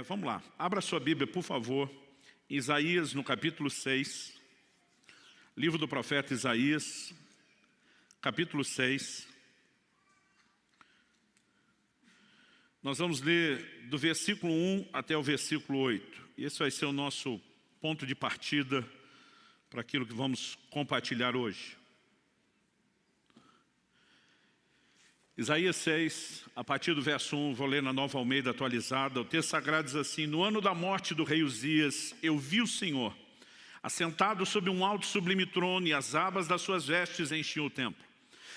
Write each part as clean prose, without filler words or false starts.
Vamos lá, abra sua Bíblia, por favor, Isaías no capítulo 6, livro do profeta Isaías, capítulo 6. Nós vamos ler do versículo 1 até o versículo 8. Esse vai ser o nosso ponto de partida para aquilo que vamos compartilhar hoje. Isaías 6, a partir do verso 1, vou ler na Nova Almeida atualizada. O texto sagrado diz assim: no ano da morte do rei Uzias, eu vi o Senhor, assentado sobre um alto e sublime trono, e as abas das suas vestes enchiam o templo.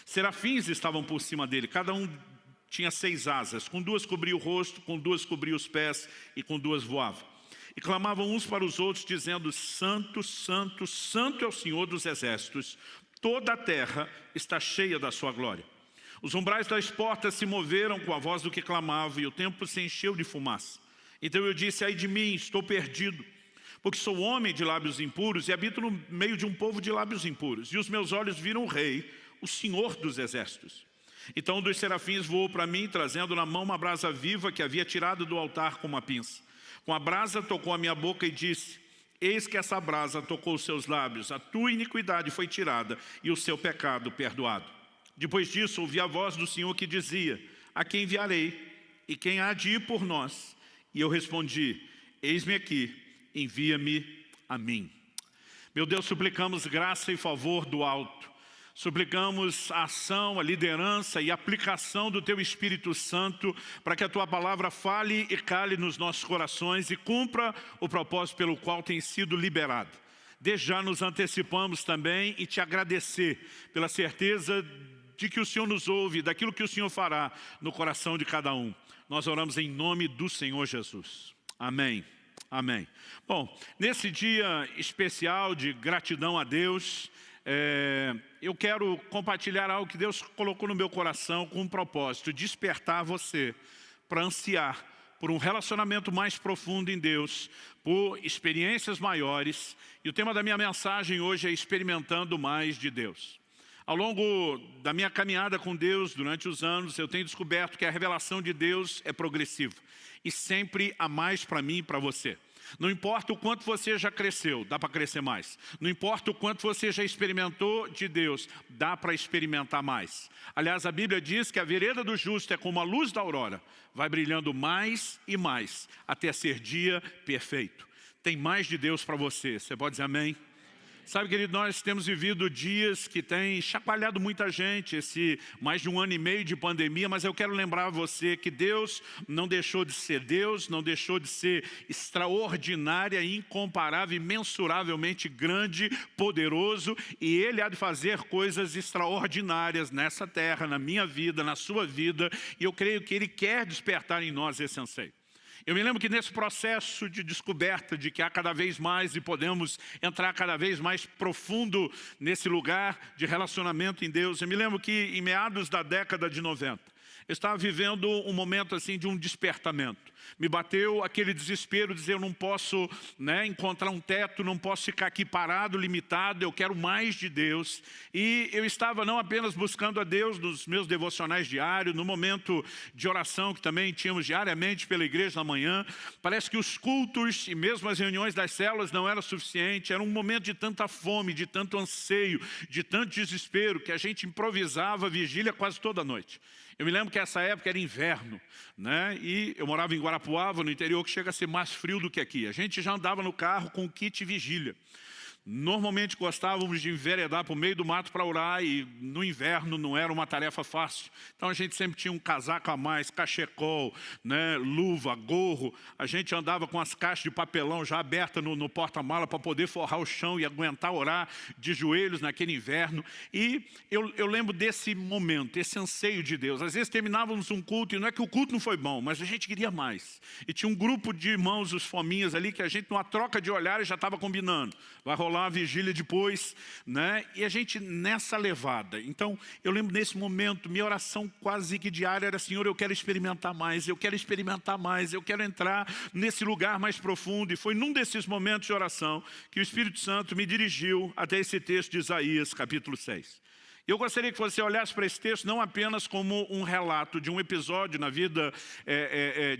Serafins estavam por cima dele, cada um tinha 6 asas, com 2 cobria o rosto, com 2 cobria os pés, e com 2 voava. E clamavam uns para os outros, dizendo: Santo, Santo, Santo é o Senhor dos exércitos, toda a terra está cheia da sua glória. Os umbrais das portas se moveram com a voz do que clamava, e o templo se encheu de fumaça. Então eu disse: ai de mim, estou perdido, porque sou homem de lábios impuros e habito no meio de um povo de lábios impuros. E os meus olhos viram o rei, o Senhor dos exércitos. Então um dos serafins voou para mim, trazendo na mão uma brasa viva que havia tirado do altar com uma pinça. Com a brasa tocou a minha boca e disse: eis que essa brasa tocou os seus lábios, a tua iniquidade foi tirada e o seu pecado perdoado. Depois disso ouvi a voz do Senhor que dizia: a quem enviarei? E quem há de ir por nós? E eu respondi: eis-me aqui, envia-me a mim. Meu Deus, suplicamos graça e favor do alto. Suplicamos a ação, a liderança e a aplicação do Teu Espírito Santo para que a Tua palavra fale e cale nos nossos corações e cumpra o propósito pelo qual tem sido liberado. Desde já nos antecipamos também e Te agradecer pela certeza de que o Senhor nos ouve, daquilo que o Senhor fará no coração de cada um. Nós oramos em nome do Senhor Jesus. Amém. Amém. Bom, nesse dia especial de gratidão a Deus, eu quero compartilhar algo que Deus colocou no meu coração com um propósito: despertar você para ansiar por um relacionamento mais profundo em Deus, por experiências maiores. E o tema da minha mensagem hoje é experimentando mais de Deus. Ao longo da minha caminhada com Deus, durante os anos, eu tenho descoberto que a revelação de Deus é progressiva. E sempre há mais para mim e para você. Não importa o quanto você já cresceu, dá para crescer mais. Não importa o quanto você já experimentou de Deus, dá para experimentar mais. Aliás, a Bíblia diz que a vereda do justo é como a luz da aurora. Vai brilhando mais e mais, até ser dia perfeito. Tem mais de Deus para você. Você pode dizer amém? Sabe, querido, nós temos vivido dias que têm chacoalhado muita gente, esse mais de 1 ano e meio de pandemia, mas eu quero lembrar a você que Deus não deixou de ser Deus, não deixou de ser extraordinária, incomparável, imensuravelmente grande, poderoso, e Ele há de fazer coisas extraordinárias nessa terra, na minha vida, na sua vida, e eu creio que Ele quer despertar em nós esse anseio. Eu me lembro que nesse processo de descoberta de que há cada vez mais e podemos entrar cada vez mais profundo nesse lugar de relacionamento em Deus, eu me lembro que em meados da década de 90, eu estava vivendo um momento assim de um despertamento. Me bateu aquele desespero de dizer: eu não posso encontrar um teto, não posso ficar aqui parado, limitado, eu quero mais de Deus. E eu estava não apenas buscando a Deus nos meus devocionais diários, no momento de oração que também tínhamos diariamente pela igreja na manhã. Parece que os cultos e mesmo as reuniões das células não eram suficientes. Era um momento de tanta fome, de tanto anseio, de tanto desespero, que a gente improvisava a vigília quase toda noite. Eu me lembro que essa época era inverno, e eu morava em Guarapuava, no interior, que chega a ser mais frio do que aqui. A gente já andava no carro com o kit vigília. Normalmente gostávamos de enveredar para o meio do mato para orar, e no inverno não era uma tarefa fácil. Então a gente sempre tinha um casaco a mais, cachecol, luva, gorro. A gente andava com as caixas de papelão já abertas no porta-mala para poder forrar o chão e aguentar orar de joelhos naquele inverno. E eu lembro desse momento, esse anseio de Deus. Às vezes terminávamos um culto, e não é que o culto não foi bom, mas a gente queria mais. E tinha um grupo de irmãos, os fominhas ali, que a gente numa troca de olhares já estava combinando. Vai rolar uma vigília depois, e a gente nessa levada. Então eu lembro nesse momento, minha oração quase que diária era: Senhor, eu quero experimentar mais, eu quero experimentar mais, eu quero entrar nesse lugar mais profundo. E foi num desses momentos de oração que o Espírito Santo me dirigiu até esse texto de Isaías capítulo 6. Eu gostaria que você olhasse para esse texto não apenas como um relato de um episódio na vida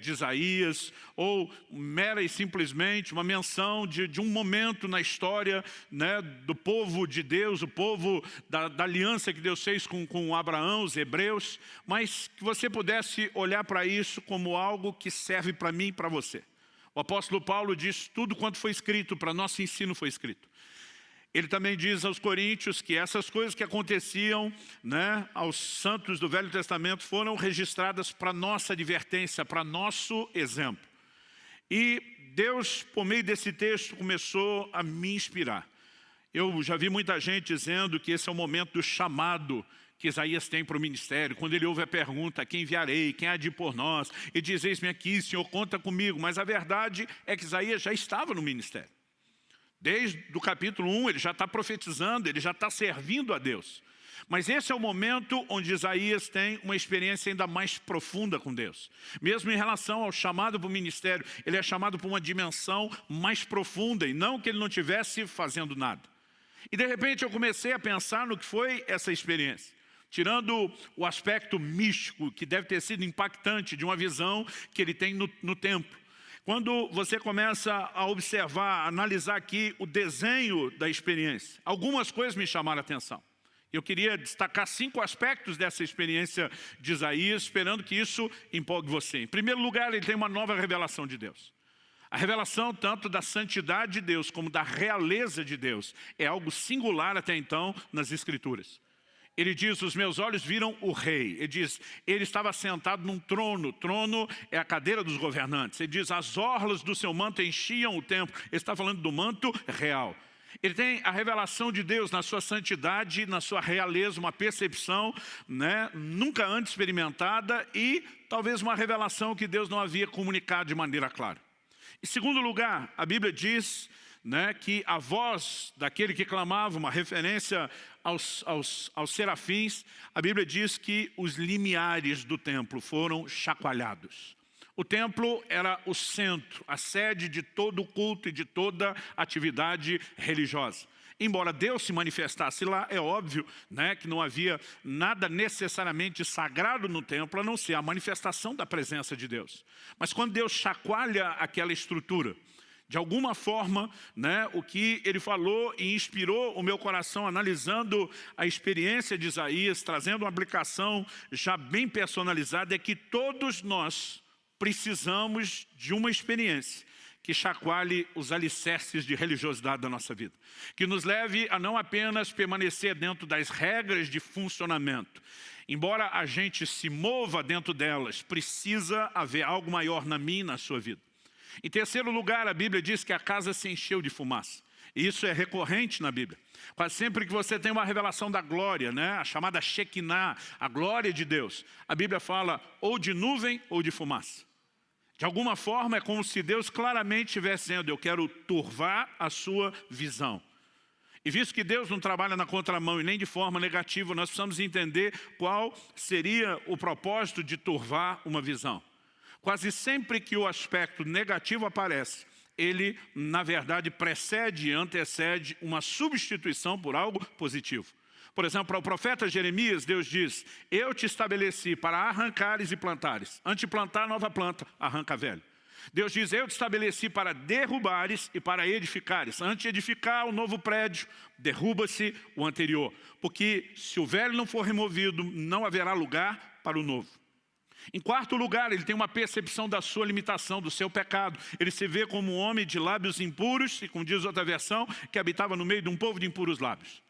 de Isaías, ou mera e simplesmente uma menção de um momento na história, né, do povo de Deus, o povo da aliança que Deus fez com Abraão, os hebreus, mas que você pudesse olhar para isso como algo que serve para mim e para você. O apóstolo Paulo diz: tudo quanto foi escrito para nosso ensino foi escrito. Ele também diz aos coríntios que essas coisas que aconteciam, né, aos santos do Velho Testamento foram registradas para nossa advertência, para nosso exemplo. E Deus, por meio desse texto, começou a me inspirar. Eu já vi muita gente dizendo que esse é o momento do chamado que Isaías tem para o ministério, quando ele ouve a pergunta: quem enviarei, quem há de ir por nós? E diz: eis-me aqui, Senhor, conta comigo. Mas a verdade é que Isaías já estava no ministério. Desde o capítulo 1, ele já está profetizando, ele já está servindo a Deus. Mas esse é o momento onde Isaías tem uma experiência ainda mais profunda com Deus. Mesmo em relação ao chamado para o ministério, ele é chamado para uma dimensão mais profunda, e não que ele não estivesse fazendo nada. E de repente eu comecei a pensar no que foi essa experiência. Tirando o aspecto místico, que deve ter sido impactante, de uma visão que ele tem no templo. Quando você começa a observar, a analisar aqui o desenho da experiência, algumas coisas me chamaram a atenção. Eu queria destacar 5 aspectos dessa experiência de Isaías, esperando que isso empolgue você. Em primeiro lugar, ele tem uma nova revelação de Deus. A revelação tanto da santidade de Deus como da realeza de Deus é algo singular até então nas Escrituras. Ele diz: os meus olhos viram o rei. Ele diz: ele estava sentado num trono. Trono é a cadeira dos governantes. Ele diz: as orlas do seu manto enchiam o templo. Ele está falando do manto real. Ele tem a revelação de Deus na sua santidade, na sua realeza, uma percepção, né, nunca antes experimentada, e talvez uma revelação que Deus não havia comunicado de maneira clara. Em segundo lugar, a Bíblia diz, né, que a voz daquele que clamava, uma referência aos serafins, a Bíblia diz que os limiares do templo foram chacoalhados. O templo era o centro, a sede de todo o culto e de toda atividade religiosa. Embora Deus se manifestasse lá, é óbvio, né, que não havia nada necessariamente sagrado no templo, a não ser a manifestação da presença de Deus. Mas quando Deus chacoalha aquela estrutura, de alguma forma, né, o que ele falou e inspirou o meu coração analisando a experiência de Isaías, trazendo uma aplicação já bem personalizada, é que todos nós precisamos de uma experiência que chacoalhe os alicerces de religiosidade da nossa vida. Que nos leve a não apenas permanecer dentro das regras de funcionamento. Embora a gente se mova dentro delas, precisa haver algo maior na minha e na sua vida. Em terceiro lugar, a Bíblia diz que a casa se encheu de fumaça. E isso é recorrente na Bíblia. Quase sempre que você tem uma revelação da glória, né, a chamada Shekinah, a glória de Deus, a Bíblia fala ou de nuvem ou de fumaça. De alguma forma é como se Deus claramente estivesse dizendo: eu quero turvar a sua visão. E visto que Deus não trabalha na contramão e nem de forma negativa, nós precisamos entender qual seria o propósito de turvar uma visão. Quase sempre que o aspecto negativo aparece, ele, na verdade, precede e antecede uma substituição por algo positivo. Por exemplo, para o profeta Jeremias, Deus diz: eu te estabeleci para arrancares e plantares. Antes de plantar nova planta, arranca velho. Deus diz: eu te estabeleci para derrubares e para edificares. Antes de edificar o novo prédio, derruba-se o anterior. Porque se o velho não for removido, não haverá lugar para o novo. Em quarto lugar, ele tem uma percepção da sua limitação, do seu pecado. Ele se vê como um homem de lábios impuros, e como diz outra versão, que habitava no meio de um povo de impuros lábios.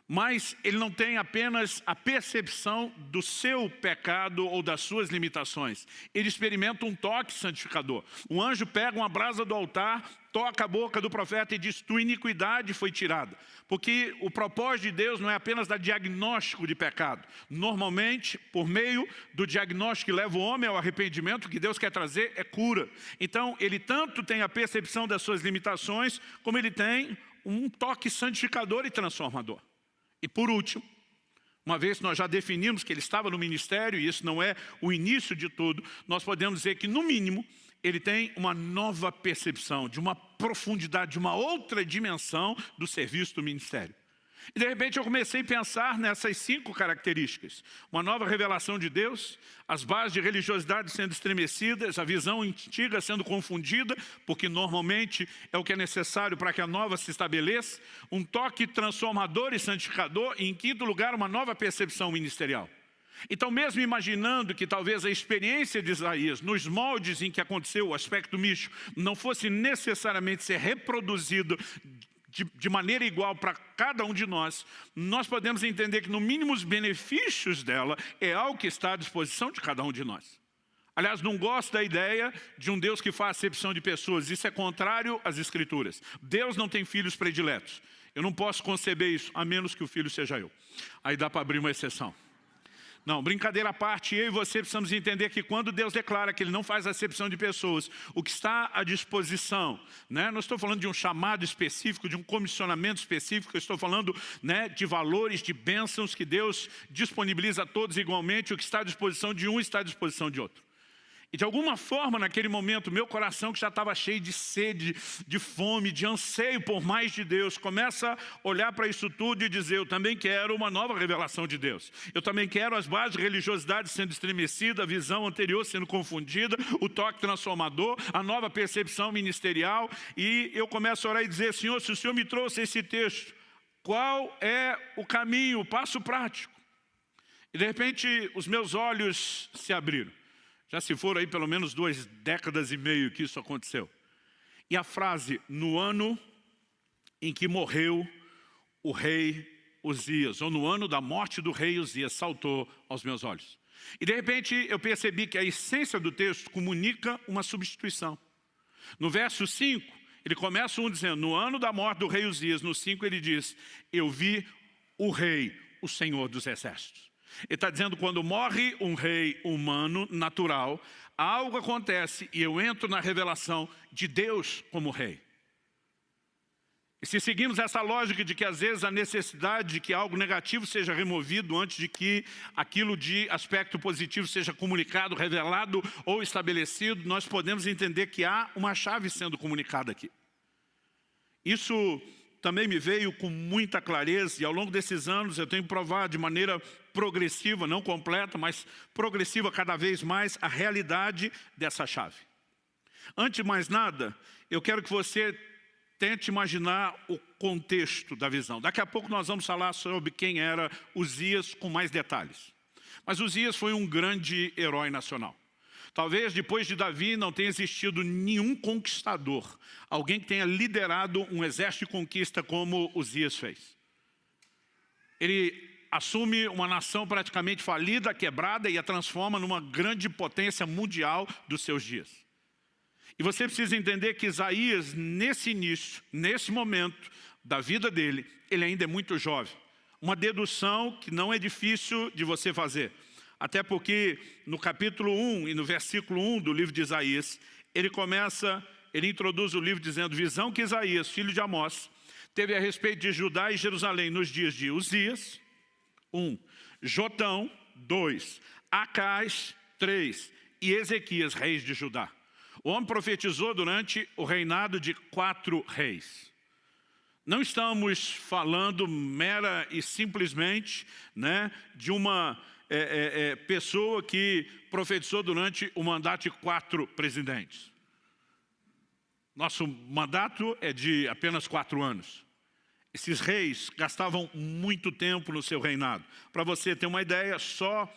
Mas ele não tem apenas a percepção do seu pecado ou das suas limitações. Ele experimenta um toque santificador. Um anjo pega uma brasa do altar, toca a boca do profeta e diz: tua iniquidade foi tirada. Porque o propósito de Deus não é apenas dar diagnóstico de pecado. Normalmente, por meio do diagnóstico que leva o homem ao arrependimento, o que Deus quer trazer é cura. Então, ele tanto tem a percepção das suas limitações, como ele tem um toque santificador e transformador. E por último, uma vez que nós já definimos que ele estava no ministério, e isso não é o início de tudo, nós podemos dizer que, no mínimo, ele tem uma nova percepção, de uma profundidade, de uma outra dimensão do serviço do ministério. E de repente eu comecei a pensar nessas 5 características. Uma nova revelação de Deus, as bases de religiosidade sendo estremecidas, a visão antiga sendo confundida, porque normalmente é o que é necessário para que a nova se estabeleça, um toque transformador e santificador, e em quinto lugar, uma nova percepção ministerial. Então, mesmo imaginando que talvez a experiência de Isaías, nos moldes em que aconteceu o aspecto místico, não fosse necessariamente ser reproduzido de maneira igual para cada um de nós, nós podemos entender que no mínimo os benefícios dela é algo que está à disposição de cada um de nós. Aliás, não gosto da ideia de um Deus que faz acepção de pessoas. Isso é contrário às Escrituras. Deus não tem filhos prediletos. Eu não posso conceber isso, a menos que o filho seja eu. Aí dá para abrir uma exceção. Não, brincadeira à parte, eu e você precisamos entender que quando Deus declara que Ele não faz acepção de pessoas, o que está à disposição, né? Não estou falando de um chamado específico, de um comissionamento específico, eu estou falando, né, de valores, de bênçãos que Deus disponibiliza a todos igualmente, o que está à disposição de um está à disposição de outro. E de alguma forma, naquele momento, meu coração que já estava cheio de sede, de fome, de anseio por mais de Deus, começa a olhar para isso tudo e dizer, eu também quero uma nova revelação de Deus. Eu também quero as bases de religiosidade sendo estremecidas, a visão anterior sendo confundida, o toque transformador, a nova percepção ministerial. E eu começo a orar e dizer, Senhor, se o Senhor me trouxe esse texto, qual é o caminho, o passo prático? E de repente, os meus olhos se abriram. Já se foram aí pelo menos 2 décadas e meia que isso aconteceu. E a frase, no ano em que morreu o rei Uzias, ou no ano da morte do rei Uzias, saltou aos meus olhos. E de repente eu percebi que a essência do texto comunica uma substituição. No verso 5, ele começa dizendo, no ano da morte do rei Uzias, no 5 ele diz, eu vi o rei, o Senhor dos exércitos. Ele está dizendo, quando morre um rei humano, natural, algo acontece e eu entro na revelação de Deus como rei. E se seguimos essa lógica de que às vezes a necessidade de que algo negativo seja removido antes de que aquilo de aspecto positivo seja comunicado, revelado ou estabelecido, nós podemos entender que há uma chave sendo comunicada aqui. Isso também me veio com muita clareza e ao longo desses anos eu tenho provado de maneira progressiva, não completa, mas progressiva cada vez mais a realidade dessa chave. Antes de mais nada, eu quero que você tente imaginar o contexto da visão. Daqui a pouco nós vamos falar sobre quem era Uzias com mais detalhes. Mas Uzias foi um grande herói nacional. Talvez depois de Davi não tenha existido nenhum conquistador, alguém que tenha liderado um exército de conquista como Uzias fez. Ele assume uma nação praticamente falida, quebrada e a transforma numa grande potência mundial dos seus dias. E você precisa entender que Isaías, nesse início, nesse momento da vida dele, ele ainda é muito jovem. Uma dedução que não é difícil de você fazer. Até porque no capítulo 1 e no versículo 1 do livro de Isaías, ele introduz o livro dizendo, visão que Isaías, filho de Amós, teve a respeito de Judá e Jerusalém nos dias de Uzias, 1, Jotão, 2, Acais, 3 e Ezequias, reis de Judá. O homem profetizou durante o reinado de 4 reis. Não estamos falando mera e simplesmente, né, de uma pessoa que profetizou durante o mandato de 4 presidentes. Nosso mandato é de apenas 4 anos. Esses reis gastavam muito tempo no seu reinado. Para você ter uma ideia, só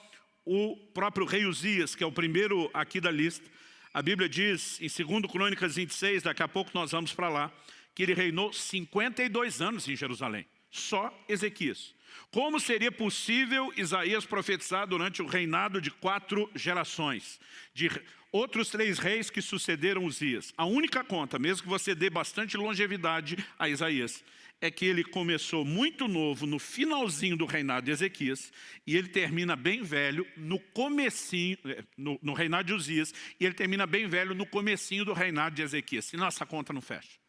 o próprio rei Uzias, que é o primeiro aqui da lista, a Bíblia diz, em 2 Crônicas 26, daqui a pouco nós vamos para lá, que ele reinou 52 anos em Jerusalém. Só Ezequias. Como seria possível Isaías profetizar durante o reinado de 4 gerações? De outros 3 reis que sucederam Uzias. A única conta, mesmo que você dê bastante longevidade a Isaías, é que ele começou muito novo no finalzinho do reinado de Ezequias e ele termina bem velho no comecinho, no reinado de Uzias, e ele termina bem velho no comecinho do reinado de Ezequias, senão essa conta não fecha.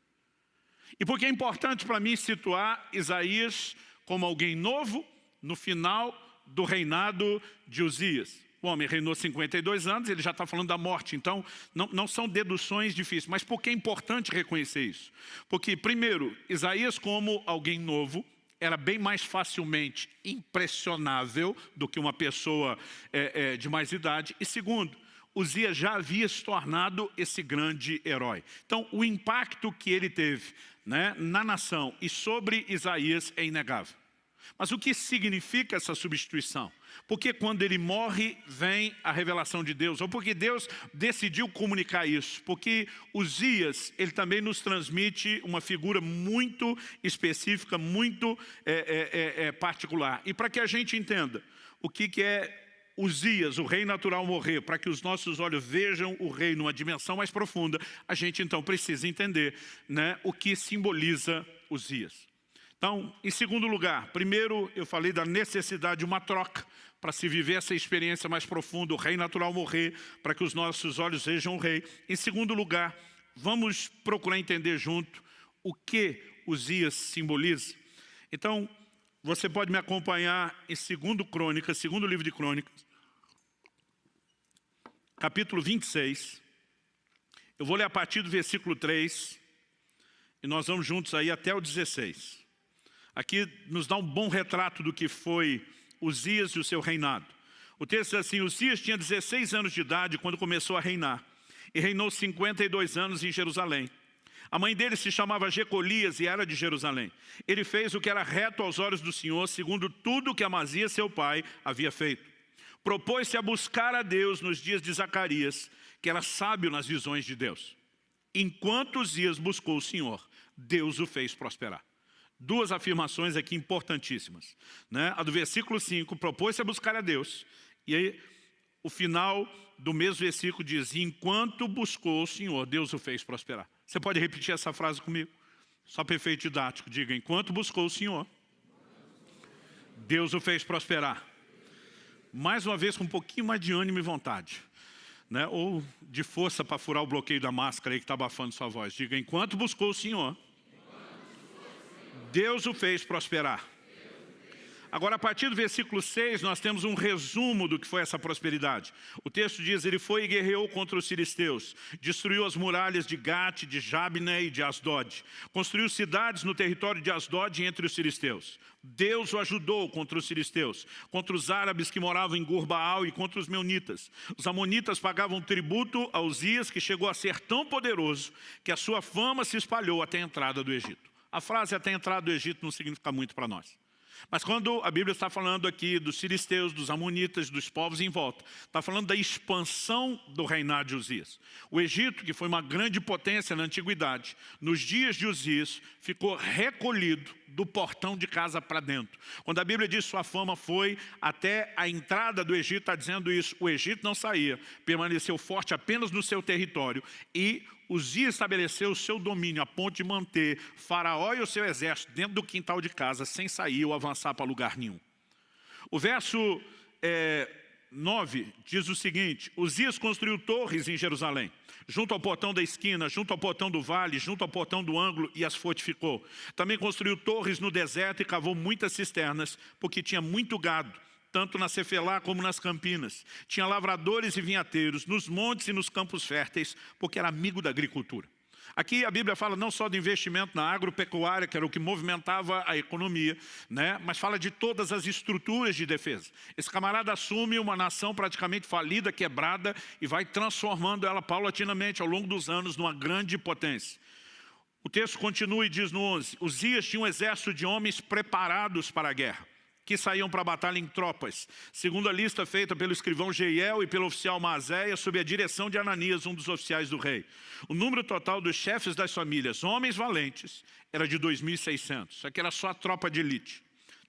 E por que é importante para mim situar Isaías como alguém novo no final do reinado de Uzias? O homem reinou 52 anos, ele já está falando da morte, então não são deduções difíceis. Mas por que é importante reconhecer isso? Porque, primeiro, Isaías como alguém novo, era bem mais facilmente impressionável do que uma pessoa de mais idade. E segundo, Uzias já havia se tornado esse grande herói. Então, o impacto que ele teve, né, na nação e sobre Isaías é inegável. Mas o que significa essa substituição? Porque quando ele morre, vem a revelação de Deus, ou porque Deus decidiu comunicar isso, porque Uzias, ele também nos transmite uma figura muito específica, muito particular. E para que a gente entenda o que é Uzias, o rei natural, morrer, para que os nossos olhos vejam o rei numa dimensão mais profunda, a gente então precisa entender, né, o que simboliza Uzias. Então, em segundo lugar, primeiro eu falei da necessidade de uma troca para se viver essa experiência mais profunda, o rei natural morrer, para que os nossos olhos vejam o rei. Em segundo lugar, vamos procurar entender junto o que Uzias simboliza. Então, você pode me acompanhar em 2 Crônicas, segundo livro de Crônicas, capítulo 26. Eu vou ler a partir do versículo 3 e nós vamos juntos aí até o 16. Aqui nos dá um bom retrato do que foi Uzias e o seu reinado. O texto diz assim: Uzias tinha 16 anos de idade quando começou a reinar, e reinou 52 anos em Jerusalém. A mãe dele se chamava Jecolias e era de Jerusalém. Ele fez o que era reto aos olhos do Senhor, segundo tudo que Amazias, seu pai, havia feito. Propôs-se a buscar a Deus nos dias de Zacarias, que era sábio nas visões de Deus. Enquanto Uzias buscou o Senhor, Deus o fez prosperar. Duas afirmações aqui importantíssimas, né? A do versículo 5, propôs-se a buscar a Deus. E aí, o final do mesmo versículo diz: enquanto buscou o Senhor, Deus o fez prosperar. Você pode repetir essa frase comigo? Só para efeito didático, diga: enquanto buscou o Senhor, Deus o fez prosperar. Mais uma vez, com um pouquinho mais de ânimo e vontade, né? Ou de força para furar o bloqueio da máscara aí que está abafando sua voz. Diga: enquanto buscou o Senhor, Deus o fez prosperar. Agora, a partir do versículo 6, nós temos um resumo do que foi essa prosperidade. O texto diz: ele foi e guerreou contra os filisteus, destruiu as muralhas de Gate, de Jabne e de Asdod, construiu cidades no território de Asdod entre os filisteus. Deus o ajudou contra os filisteus, contra os árabes que moravam em Gur-Baal e contra os meunitas. Os amonitas pagavam tributo a Uzias, que chegou a ser tão poderoso que a sua fama se espalhou até a entrada do Egito. A frase até a entrada do Egito não significa muito para nós. Mas quando a Bíblia está falando aqui dos filisteus, dos amonitas, dos povos em volta, está falando da expansão do reinado de Uzias. O Egito, que foi uma grande potência na antiguidade, nos dias de Uzias, ficou recolhido do portão de casa para dentro. Quando a Bíblia diz sua fama foi até a entrada do Egito, está dizendo isso: o Egito não saía, permaneceu forte apenas no seu território, e Uzias estabeleceu o seu domínio a ponto de manter Faraó e o seu exército dentro do quintal de casa, sem sair ou avançar para lugar nenhum. O verso 9 diz o seguinte: Uzias construiu torres em Jerusalém, junto ao portão da esquina, junto ao portão do vale, junto ao portão do ângulo, e as fortificou. Também construiu torres no deserto e cavou muitas cisternas, porque tinha muito gado, tanto na Cefelá como nas campinas. Tinha lavradores e vinhateiros, nos montes e nos campos férteis, porque era amigo da agricultura. Aqui a Bíblia fala não só do investimento na agropecuária, que era o que movimentava a economia, né? Mas fala de todas as estruturas de defesa. Esse camarada assume uma nação praticamente falida, quebrada, e vai transformando ela paulatinamente ao longo dos anos numa grande potência. O texto continua e diz no 11: Uzias tinha um exército de homens preparados para a guerra, que saíam para a batalha em tropas, segundo a lista feita pelo escrivão Jeiel e pelo oficial Maazéia, sob a direção de Ananias, um dos oficiais do rei. O número total dos chefes das famílias, homens valentes, era de 2.600. Isso aqui era só a tropa de elite.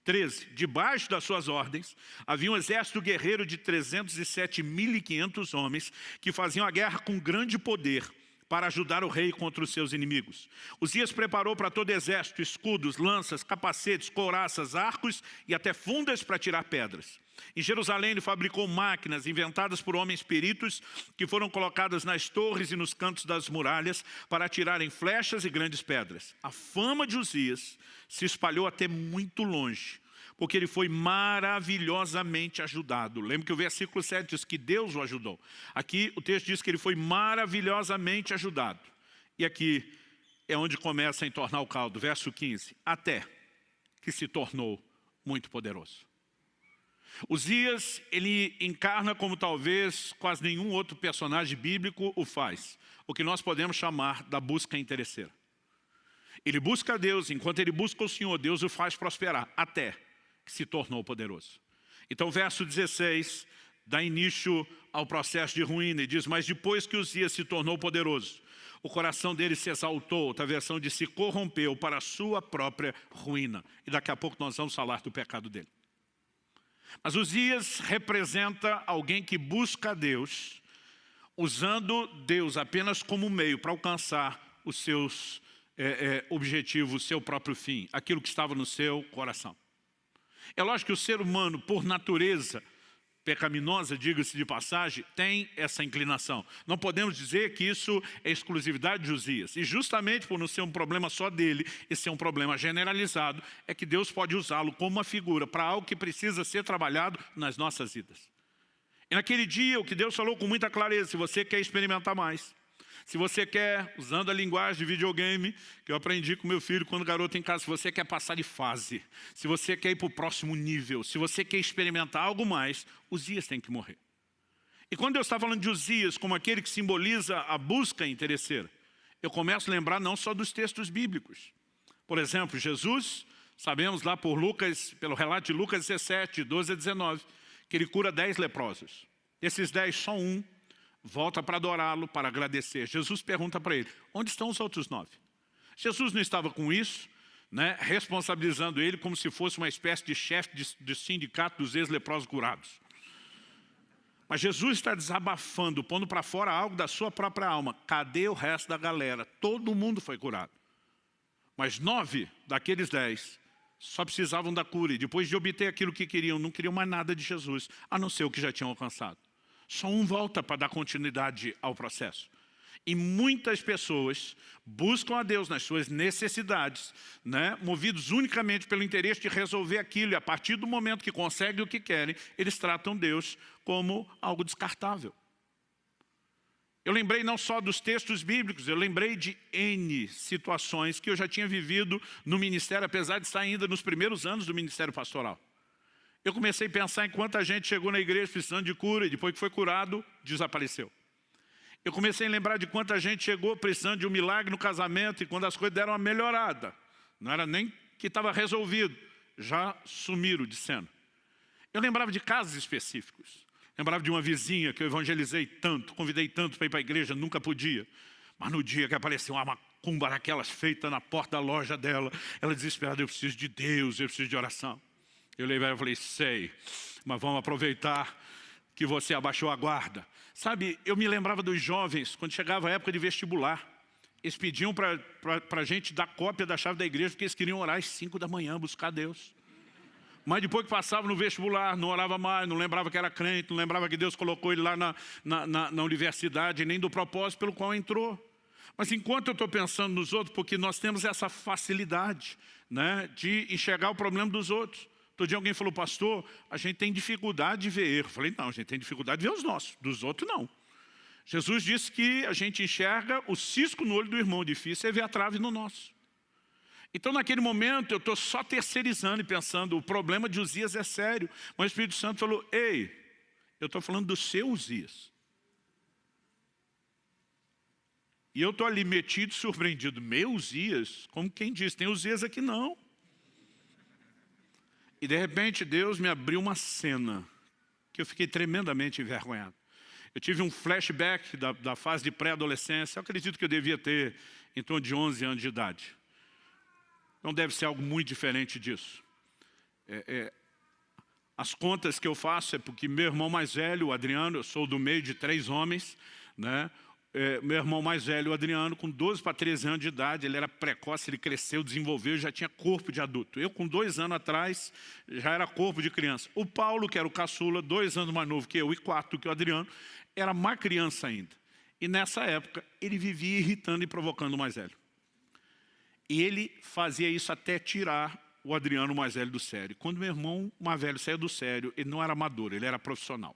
13. Debaixo das suas ordens, havia um exército guerreiro de 307.500 homens, que faziam a guerra com grande poder, para ajudar o rei contra os seus inimigos. Uzias preparou para todo exército escudos, lanças, capacetes, couraças, arcos e até fundas para tirar pedras. Em Jerusalém ele fabricou máquinas inventadas por homens peritos, que foram colocadas nas torres e nos cantos das muralhas para atirarem flechas e grandes pedras. A fama de Uzias se espalhou até muito longe, porque ele foi maravilhosamente ajudado. Lembra que o versículo 7 diz que Deus o ajudou. Aqui o texto diz que ele foi maravilhosamente ajudado. E aqui é onde começa a entornar o caldo. Verso 15. Até que se tornou muito poderoso. Uzias, ele encarna como talvez quase nenhum outro personagem bíblico o faz, o que nós podemos chamar da busca interesseira. Ele busca a Deus, enquanto ele busca o Senhor, Deus o faz prosperar, até que se tornou poderoso. Então o verso 16 dá início ao processo de ruína e diz: mas depois que Uzias se tornou poderoso, o coração dele se exaltou, outra versão diz, se corrompeu para a sua própria ruína. E daqui a pouco nós vamos falar do pecado dele. Mas Uzias representa alguém que busca a Deus, usando Deus apenas como meio para alcançar os seus objetivos, o seu próprio fim, aquilo que estava no seu coração. É lógico que o ser humano, por natureza pecaminosa, diga-se de passagem, tem essa inclinação. Não podemos dizer que isso é exclusividade de Uzias. E justamente por não ser um problema só dele, e ser um problema generalizado, é que Deus pode usá-lo como uma figura para algo que precisa ser trabalhado nas nossas vidas. E naquele dia, o que Deus falou com muita clareza: se você quer experimentar mais, se você quer, usando a linguagem de videogame, que eu aprendi com meu filho quando garoto em casa, se você quer passar de fase, se você quer ir para o próximo nível, se você quer experimentar algo mais, Uzias tem que morrer. E quando Deus está falando de Uzias como aquele que simboliza a busca interesseira, eu começo a lembrar não só dos textos bíblicos. Por exemplo, Jesus, sabemos lá por Lucas, pelo relato de Lucas 17, 12 a 19, que ele cura 10 leprosos. Desses 10, só um volta para adorá-lo, para agradecer. Jesus pergunta para ele: onde estão os outros 9? Jesus não estava com isso, né, responsabilizando ele como se fosse uma espécie de chefe de sindicato dos ex-leprosos curados. Mas Jesus está desabafando, pondo para fora algo da sua própria alma. Cadê o resto da galera? Todo mundo foi curado. Mas 9 daqueles 10 só precisavam da cura. E depois de obter aquilo que queriam, não queriam mais nada de Jesus, a não ser o que já tinham alcançado. Só um volta para dar continuidade ao processo. E muitas pessoas buscam a Deus nas suas necessidades, né, movidos unicamente pelo interesse de resolver aquilo. E a partir do momento que conseguem o que querem, eles tratam Deus como algo descartável. Eu lembrei não só dos textos bíblicos, eu lembrei de N situações que eu já tinha vivido no ministério, apesar de estar ainda nos primeiros anos do ministério pastoral. Eu comecei a pensar em quanta gente chegou na igreja precisando de cura e depois que foi curado, desapareceu. Eu comecei a lembrar de quanta gente chegou precisando de um milagre no casamento e quando as coisas deram uma melhorada, não era nem que estava resolvido, já sumiram de cena. Eu lembrava de casos específicos. Lembrava de uma vizinha que eu evangelizei tanto, convidei tanto para ir para a igreja, nunca podia. Mas no dia que apareceu uma macumba daquelas feita na porta da loja dela, ela desesperada: eu preciso de Deus, eu preciso de oração. Eu levei e falei: sei, mas vamos aproveitar que você abaixou a guarda. Sabe, eu me lembrava dos jovens, quando chegava a época de vestibular, eles pediam para a gente dar cópia da chave da igreja, porque eles queriam orar às 5 da manhã, buscar Deus. Mas depois que passava no vestibular, não orava mais, não lembrava que era crente, não lembrava que Deus colocou ele lá na universidade, nem do propósito pelo qual entrou. Mas enquanto eu estou pensando nos outros, porque nós temos essa facilidade, né, de enxergar o problema dos outros. Todo dia alguém falou: pastor, a gente tem dificuldade de ver erro. Eu falei: não, a gente tem dificuldade de ver os nossos, dos outros não. Jesus disse que a gente enxerga o cisco no olho do irmão, difícil é ver a trave no nosso. Então naquele momento eu estou só terceirizando e pensando: o problema de Uzias é sério. Mas o Espírito Santo falou: ei, eu estou falando do seu Uzias. E eu estou ali metido, surpreendido: meu Uzias? Como quem diz, tem Uzias aqui não. E de repente Deus me abriu uma cena que eu fiquei tremendamente envergonhado. Eu tive um flashback da fase de pré-adolescência. Eu acredito que eu devia ter em torno de 11 anos de idade. Não deve ser algo muito diferente disso. As contas que eu faço é porque meu irmão mais velho, o Adriano, eu sou do meio de 3 homens, né? Meu irmão mais velho, o Adriano, com 12 para 13 anos de idade, ele era precoce, ele cresceu, desenvolveu, já tinha corpo de adulto. Eu, com 2 anos atrás, já era corpo de criança. O Paulo, que era o caçula, 2 anos mais novo que eu e 4 que o Adriano, era mais criança ainda. E nessa época, ele vivia irritando e provocando o mais velho. E ele fazia isso até tirar o Adriano mais velho do sério. Quando meu irmão mais velho saiu do sério, ele não era amador, ele era profissional.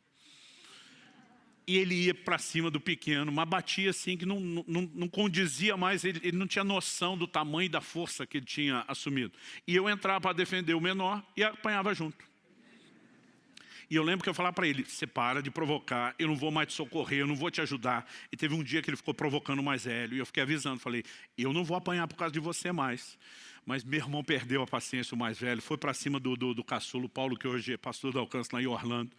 E ele ia para cima do pequeno, mas batia assim que não condizia mais, ele não tinha noção do tamanho e da força que ele tinha assumido. E eu entrava para defender o menor e apanhava junto. E eu lembro que eu falava para ele, você para de provocar, eu não vou mais te socorrer, eu não vou te ajudar. E teve um dia que ele ficou provocando o mais velho, e eu fiquei avisando, falei, eu não vou apanhar por causa de você mais. Mas meu irmão perdeu a paciência, o mais velho, foi para cima do caçulo, Paulo, que hoje é pastor do Alcance lá em Orlando.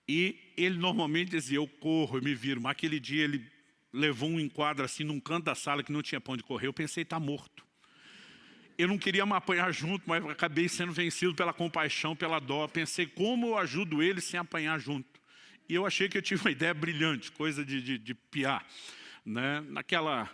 E ele normalmente dizia, eu corro, eu me viro. Mas aquele dia ele levou um enquadro assim num canto da sala que não tinha pra onde correr. Eu pensei, está morto. Eu não queria me apanhar junto, mas acabei sendo vencido pela compaixão, pela dó. Pensei, como eu ajudo ele sem apanhar junto? E eu achei que eu tive uma ideia brilhante, coisa de piar. Né? Naquela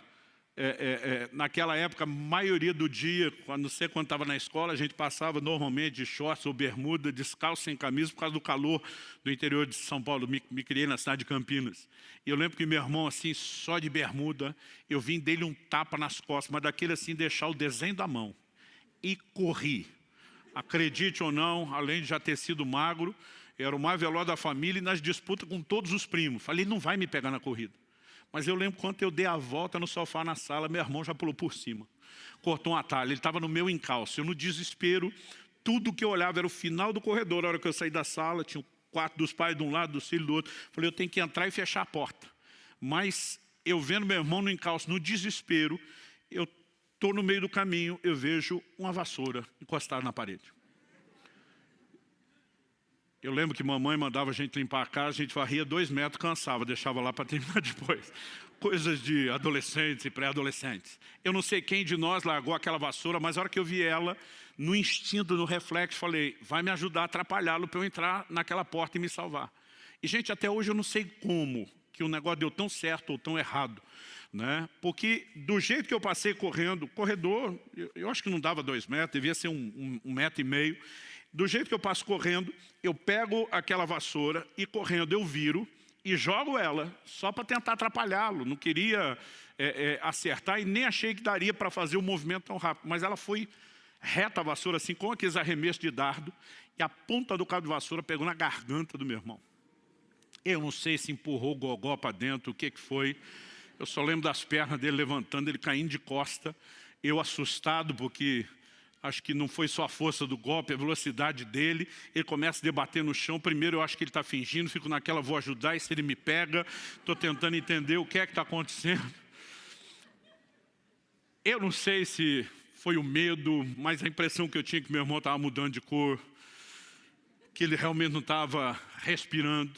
época, a maioria do dia, não sei quando estava na escola, a gente passava normalmente de shorts ou bermuda, descalço, sem camisa, por causa do calor do interior de São Paulo. Me criei na cidade de Campinas. E eu lembro que meu irmão, assim, só de bermuda, eu vim dele um tapa nas costas, mas daquele assim, deixar o desenho da mão. E corri. Acredite ou não, além de já ter sido magro, era o mais veloz da família e nas disputas com todos os primos. Falei, não vai me pegar na corrida. Mas eu lembro quando eu dei a volta no sofá na sala, meu irmão já pulou por cima. Cortou um atalho, ele estava no meu encalço. Eu no desespero, tudo que eu olhava era o final do corredor. A hora que eu saí da sala, tinha o quarto dos pais de um lado, dos filhos do outro. Falei, eu tenho que entrar e fechar a porta. Mas eu vendo meu irmão no encalço, no desespero, eu estou no meio do caminho, eu vejo uma vassoura encostada na parede. Eu lembro que mamãe mandava a gente limpar a casa, a gente varria 2 metros, cansava, deixava lá para terminar depois. Coisas de adolescentes e pré-adolescentes. Eu não sei quem de nós largou aquela vassoura, mas a hora que eu vi ela, no instinto, no reflexo, falei, vai me ajudar a atrapalhá-lo para eu entrar naquela porta e me salvar. E, gente, até hoje eu não sei como que o negócio deu tão certo ou tão errado. Né? Porque do jeito que eu passei correndo, corredor, eu acho que não dava 2 metros, devia ser 1,5 metro. Do jeito que eu passo correndo, eu pego aquela vassoura e correndo eu viro e jogo ela só para tentar atrapalhá-lo. Não queria acertar e nem achei que daria para fazer o movimento tão rápido. Mas ela foi reta a vassoura, assim, com aqueles arremessos de dardo, e a ponta do cabo de vassoura pegou na garganta do meu irmão. Eu não sei se empurrou o gogó para dentro, o que foi. Eu só lembro das pernas dele levantando, ele caindo de costa. Eu assustado porque acho que não foi só a força do golpe, a velocidade dele. Ele começa a debater no chão. Primeiro eu acho que ele está fingindo, fico naquela, vou ajudar, e se ele me pega, estou tentando entender o que é que está acontecendo. Eu não sei se foi o medo, mas a impressão que eu tinha é que meu irmão estava mudando de cor, que ele realmente não estava respirando.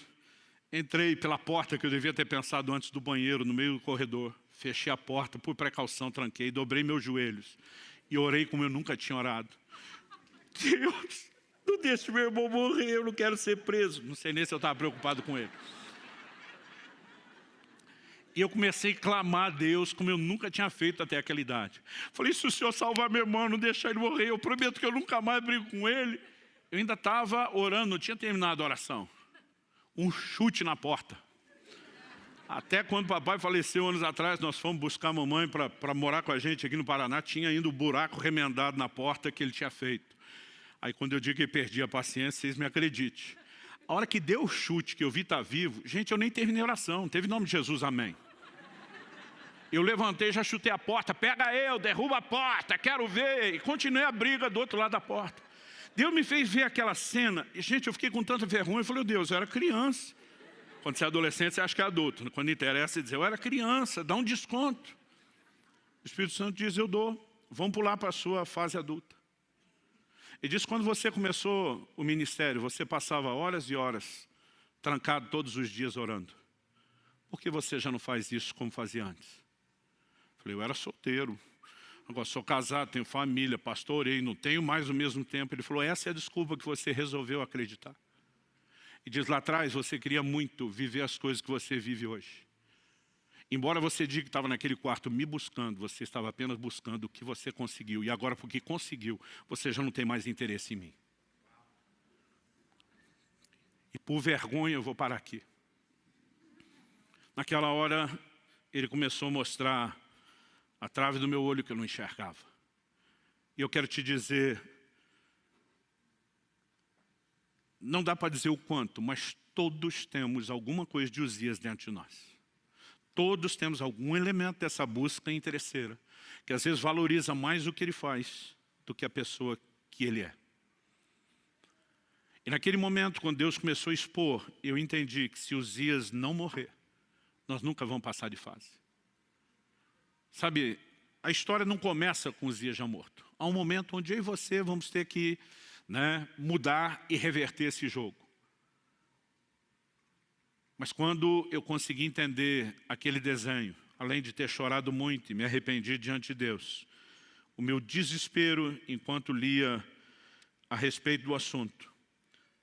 Entrei pela porta que eu devia ter pensado antes do banheiro, no meio do corredor. Fechei a porta, por precaução, tranquei, dobrei meus joelhos. E orei como eu nunca tinha orado. Deus, não deixe meu irmão morrer, eu não quero ser preso. Não sei nem se eu estava preocupado com ele. E eu comecei a clamar a Deus como eu nunca tinha feito até aquela idade. Falei, se o Senhor salvar meu irmão, não deixar ele morrer, eu prometo que eu nunca mais brigo com ele. Eu ainda estava orando, não tinha terminado a oração. Um chute na porta. Até quando papai faleceu anos atrás, nós fomos buscar a mamãe para morar com a gente aqui no Paraná, tinha ainda o buraco remendado na porta que ele tinha feito. Aí quando eu digo que ele perdia a paciência, vocês me acreditem. A hora que deu o chute, que eu vi estar vivo, gente, eu nem terminei a oração, não teve nome de Jesus, amém. Eu levantei, já chutei a porta, pega eu, derruba a porta, quero ver. E continuei a briga do outro lado da porta. Deus me fez ver aquela cena, e gente, eu fiquei com tanta vergonha, eu falei, Deus, eu era criança. Quando você é adolescente, você acha que é adulto. Quando interessa, você diz, eu era criança, dá um desconto. O Espírito Santo diz, eu dou, vamos pular para a sua fase adulta. E diz, quando você começou o ministério, você passava horas e horas, trancado todos os dias orando. Por que você já não faz isso como fazia antes? Falei, eu era solteiro. Agora sou casado, tenho família, pastorei, não tenho mais o mesmo tempo. Ele falou, essa é a desculpa que você resolveu acreditar. E diz, lá atrás você queria muito viver as coisas que você vive hoje. Embora você diga que estava naquele quarto me buscando, você estava apenas buscando o que você conseguiu. E agora, porque conseguiu, você já não tem mais interesse em mim. E por vergonha eu vou parar aqui. Naquela hora, ele começou a mostrar a trave do meu olho que eu não enxergava. E eu quero te dizer, não dá para dizer o quanto, mas todos temos alguma coisa de Uzias dentro de nós. Todos temos algum elemento dessa busca interesseira, que às vezes valoriza mais o que ele faz do que a pessoa que ele é. E naquele momento, quando Deus começou a expor, eu entendi que se Uzias não morrer, nós nunca vamos passar de fase. Sabe, a história não começa com Uzias já morto. Há um momento onde eu e você vamos ter que mudar e reverter esse jogo. Mas quando eu consegui entender aquele desenho, além de ter chorado muito e me arrependi diante de Deus, o meu desespero enquanto lia a respeito do assunto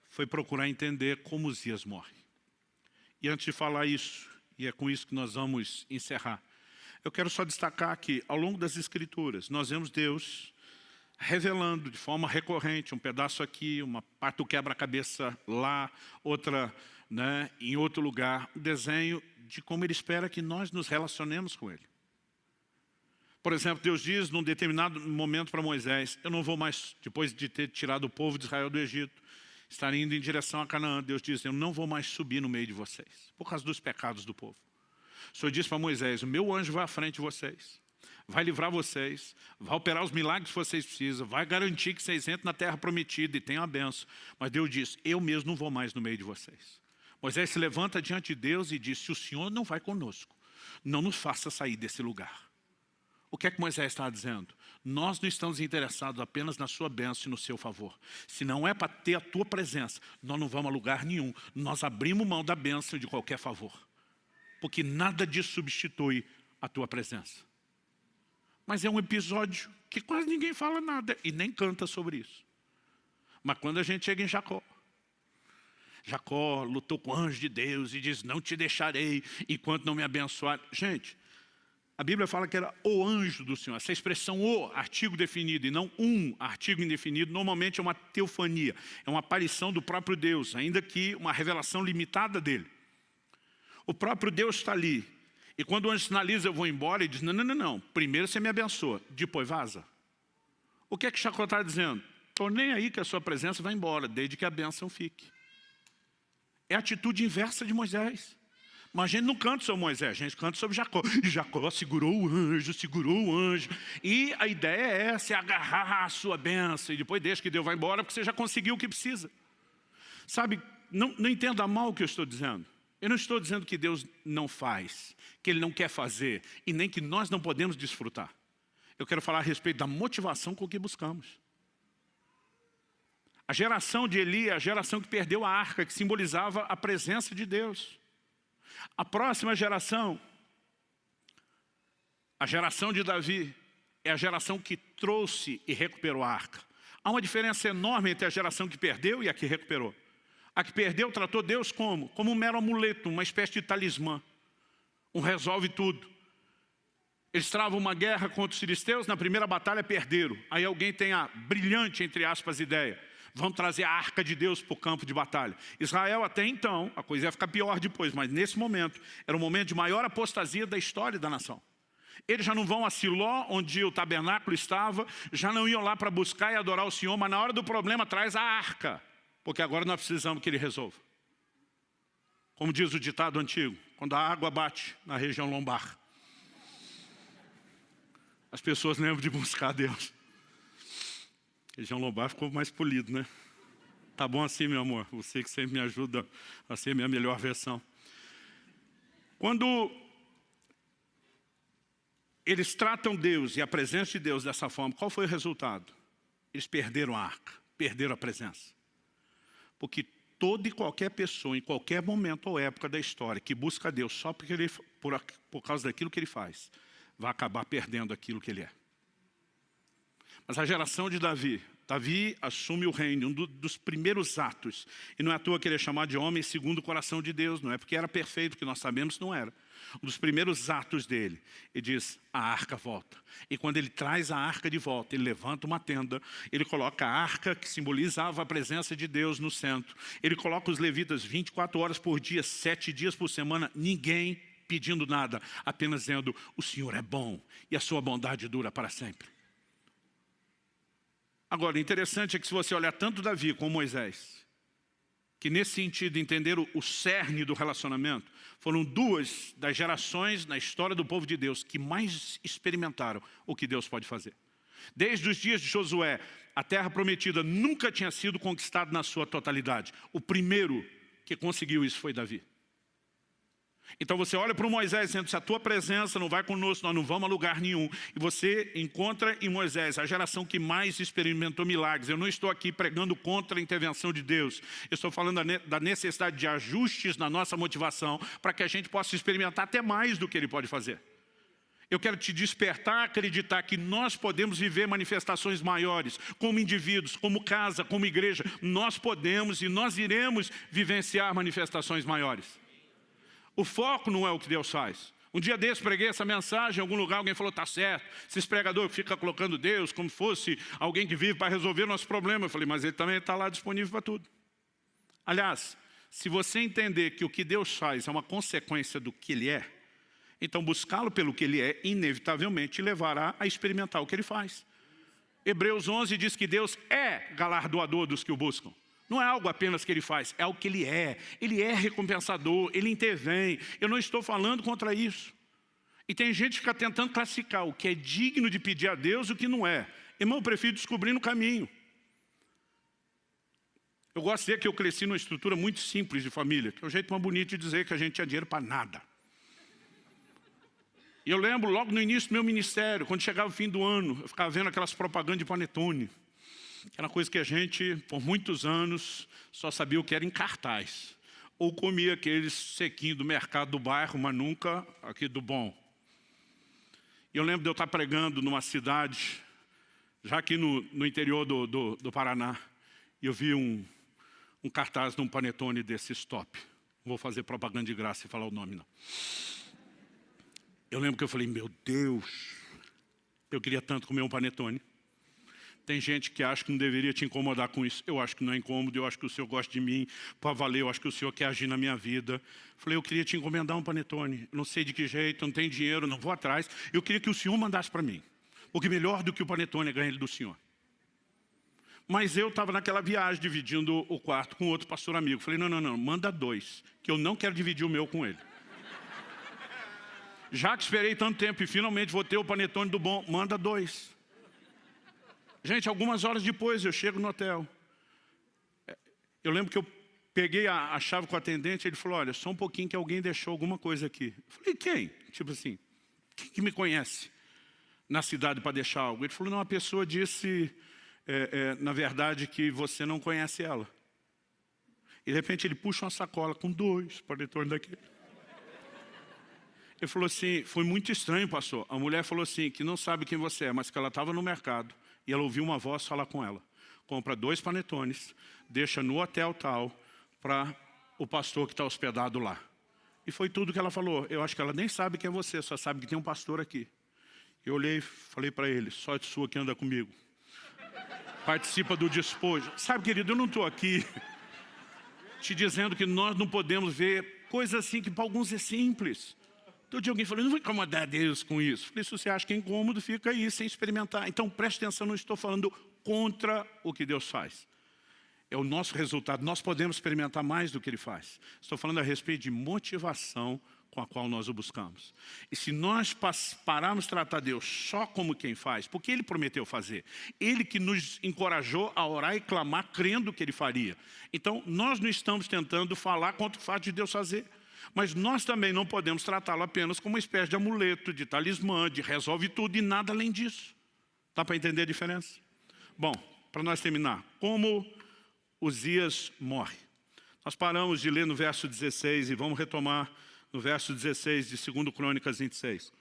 foi procurar entender como Uzias morre. E antes de falar isso, e é com isso que nós vamos encerrar, eu quero só destacar que ao longo das Escrituras nós vemos Deus revelando de forma recorrente um pedaço aqui, uma parte do quebra-cabeça lá, outra em outro lugar, um desenho de como Ele espera que nós nos relacionemos com Ele. Por exemplo, Deus diz num determinado momento para Moisés, eu não vou mais, depois de ter tirado o povo de Israel do Egito, estar indo em direção a Canaã, Deus diz, eu não vou mais subir no meio de vocês, por causa dos pecados do povo. O Senhor disse para Moisés, o meu anjo vai à frente de vocês, vai livrar vocês, vai operar os milagres que vocês precisam, vai garantir que vocês entrem na terra prometida e tenham a bênção. Mas Deus diz, eu mesmo não vou mais no meio de vocês. Moisés se levanta diante de Deus e diz, se o Senhor não vai conosco, não nos faça sair desse lugar. O que é que Moisés está dizendo? Nós não estamos interessados apenas na sua bênção e no seu favor. Se não é para ter a tua presença, nós não vamos a lugar nenhum. Nós abrimos mão da bênção de qualquer favor. Porque nada disso substitui a tua presença. Mas é um episódio que quase ninguém fala nada e nem canta sobre isso. Mas quando a gente chega em Jacó, Jacó lutou com o anjo de Deus e diz, não te deixarei enquanto não me abençoar. Gente, a Bíblia fala que era o anjo do Senhor. Essa expressão o, artigo definido, e não um artigo indefinido, normalmente é uma teofania. É uma aparição do próprio Deus, ainda que uma revelação limitada dele. O próprio Deus está ali. E quando o anjo sinaliza, eu vou embora, ele diz, não. Primeiro você me abençoa, depois vaza. O que é que Jacó está dizendo? Estou nem aí que a sua presença vai embora, desde que a bênção fique. É a atitude inversa de Moisés. Mas a gente não canta sobre Moisés, a gente canta sobre Jacó. E Jacó segurou o anjo. E a ideia é essa, é agarrar a sua bênção. E depois deixa que Deus vai embora, porque você já conseguiu o que precisa. Sabe, não entenda mal o que eu estou dizendo. Eu não estou dizendo que Deus não faz, que Ele não quer fazer, e nem que nós não podemos desfrutar. Eu quero falar a respeito da motivação com que buscamos. A geração de Eli é a geração que perdeu a arca, que simbolizava a presença de Deus. A próxima geração, a geração de Davi, é a geração que trouxe e recuperou a arca. Há uma diferença enorme entre a geração que perdeu e a que recuperou. A que perdeu tratou Deus como? Como um mero amuleto, uma espécie de talismã. Um resolve tudo. Eles travam uma guerra contra os filisteus, na primeira batalha perderam. Aí alguém tem a brilhante, entre aspas, ideia. Vamos trazer a arca de Deus para o campo de batalha. Israel até então, a coisa ia ficar pior depois, mas nesse momento, era o momento de maior apostasia da história da nação. Eles já não vão a Siló, onde o tabernáculo estava, já não iam lá para buscar e adorar o Senhor, mas na hora do problema traz a arca, porque agora nós precisamos que Ele resolva. Como diz o ditado antigo, quando a água bate na região lombar, as pessoas lembram de buscar Deus. Região lombar ficou mais polido, né? Tá bom assim, meu amor. Você que sempre me ajuda a ser minha melhor versão. Quando eles tratam Deus e a presença de Deus dessa forma, qual foi o resultado? Eles perderam a arca, perderam a presença. Porque toda e qualquer pessoa, em qualquer momento ou época da história, que busca Deus só porque por causa daquilo que Ele faz, vai acabar perdendo aquilo que Ele é. Mas a geração de Davi assume o reino, um dos primeiros atos. E não é à toa que ele é chamado de homem segundo o coração de Deus, não é porque era perfeito, que nós sabemos que não era. Um dos primeiros atos dele, ele diz, a arca volta. E quando ele traz a arca de volta, ele levanta uma tenda, ele coloca a arca que simbolizava a presença de Deus no centro. Ele coloca os levitas 24 horas por dia, 7 dias por semana, ninguém pedindo nada, apenas dizendo, o Senhor é bom e a sua bondade dura para sempre. Agora, o interessante é que se você olhar tanto Davi como Moisés, que nesse sentido entenderam o cerne do relacionamento, foram duas das gerações na história do povo de Deus que mais experimentaram o que Deus pode fazer. Desde os dias de Josué, a terra prometida nunca tinha sido conquistada na sua totalidade. O primeiro que conseguiu isso foi Davi. Então você olha para o Moisés dizendo, se a tua presença não vai conosco, nós não vamos a lugar nenhum. E você encontra em Moisés a geração que mais experimentou milagres. Eu não estou aqui pregando contra a intervenção de Deus. Eu estou falando da necessidade de ajustes na nossa motivação para que a gente possa experimentar até mais do que Ele pode fazer. Eu quero te despertar a acreditar que nós podemos viver manifestações maiores, como indivíduos, como casa, como igreja. Nós podemos e nós iremos vivenciar manifestações maiores. O foco não é o que Deus faz. Um dia desse preguei essa mensagem em algum lugar, alguém falou, tá certo, esses pregadores ficam colocando Deus como fosse alguém que vive para resolver nosso problema. Eu falei, mas Ele também está lá disponível para tudo. Aliás, se você entender que o que Deus faz é uma consequência do que Ele é, então buscá-lo pelo que Ele é, inevitavelmente levará a experimentar o que Ele faz. Hebreus 11 diz que Deus é galardoador dos que o buscam. Não é algo apenas que Ele faz, é o que Ele é. Ele é recompensador, Ele intervém. Eu não estou falando contra isso. E tem gente que fica tentando classificar o que é digno de pedir a Deus e o que não é. Irmão, eu prefiro descobrir no caminho. Eu gosto de dizer que eu cresci numa estrutura muito simples de família, que é o jeito mais bonito de dizer que a gente tinha dinheiro para nada. E eu lembro logo no início do meu ministério, quando chegava o fim do ano, eu ficava vendo aquelas propagandas de panetone. Que era uma coisa que a gente, por muitos anos, só sabia o que era em cartaz. Ou comia aqueles sequinhos do mercado do bairro, mas nunca aqui do bom. E eu lembro de eu estar pregando numa cidade, já aqui no interior do Paraná, e eu vi um cartaz de um panetone desse stop. Não vou fazer propaganda de graça e falar o nome, não. Eu lembro que eu falei, meu Deus, eu queria tanto comer um panetone. Tem gente que acha que não deveria te incomodar com isso. Eu acho que não é incômodo, eu acho que o Senhor gosta de mim para valer, eu acho que o Senhor quer agir na minha vida. Falei, eu queria te encomendar um panetone. Não sei de que jeito, não tenho dinheiro, não vou atrás. Eu queria que o Senhor mandasse para mim. Porque melhor do que o panetone é ganhar ele do Senhor. Mas eu estava naquela viagem, dividindo o quarto com outro pastor amigo. Falei, não, manda 2, que eu não quero dividir o meu com ele. Já que esperei tanto tempo e finalmente vou ter o panetone do bom, manda 2. Gente, algumas horas depois eu chego no hotel. Eu lembro que eu peguei a chave com o atendente, ele falou, olha, só um pouquinho que alguém deixou alguma coisa aqui. Eu falei, quem? Tipo assim, quem que me conhece na cidade para deixar algo? Ele falou, não, a pessoa disse, na verdade, que você não conhece ela. E de repente ele puxa uma sacola com 2 panetones daquele. Ele falou assim, foi muito estranho, pastor. A mulher falou assim, que não sabe quem você é, mas que ela estava no mercado. E ela ouviu uma voz falar com ela. Compra 2 panetones, deixa no hotel tal, para o pastor que está hospedado lá. E foi tudo que ela falou. Eu acho que ela nem sabe quem é você, só sabe que tem um pastor aqui. Eu olhei e falei para ele, sorte sua que anda comigo. Participa do despojo. Sabe, querido, eu não estou aqui te dizendo que nós não podemos ver coisas assim que para alguns é simples. Todo dia alguém falou, não vou incomodar Deus com isso. Falei, se você acha que é incômodo, fica aí sem experimentar. Então preste atenção, não estou falando contra o que Deus faz. É o nosso resultado, nós podemos experimentar mais do que Ele faz. Estou falando a respeito de motivação com a qual nós o buscamos. E se nós pararmos de tratar Deus só como quem faz, porque Ele prometeu fazer, Ele que nos encorajou a orar e clamar crendo que Ele faria. Então nós não estamos tentando falar contra o fato de Deus fazer. Mas nós também não podemos tratá-lo apenas como uma espécie de amuleto, de talismã, de resolve tudo e nada além disso. Dá para entender a diferença? Bom, para nós terminar, como Uzias morre. Nós paramos de ler no verso 16 e vamos retomar no verso 16 de 2 Crônicas 26.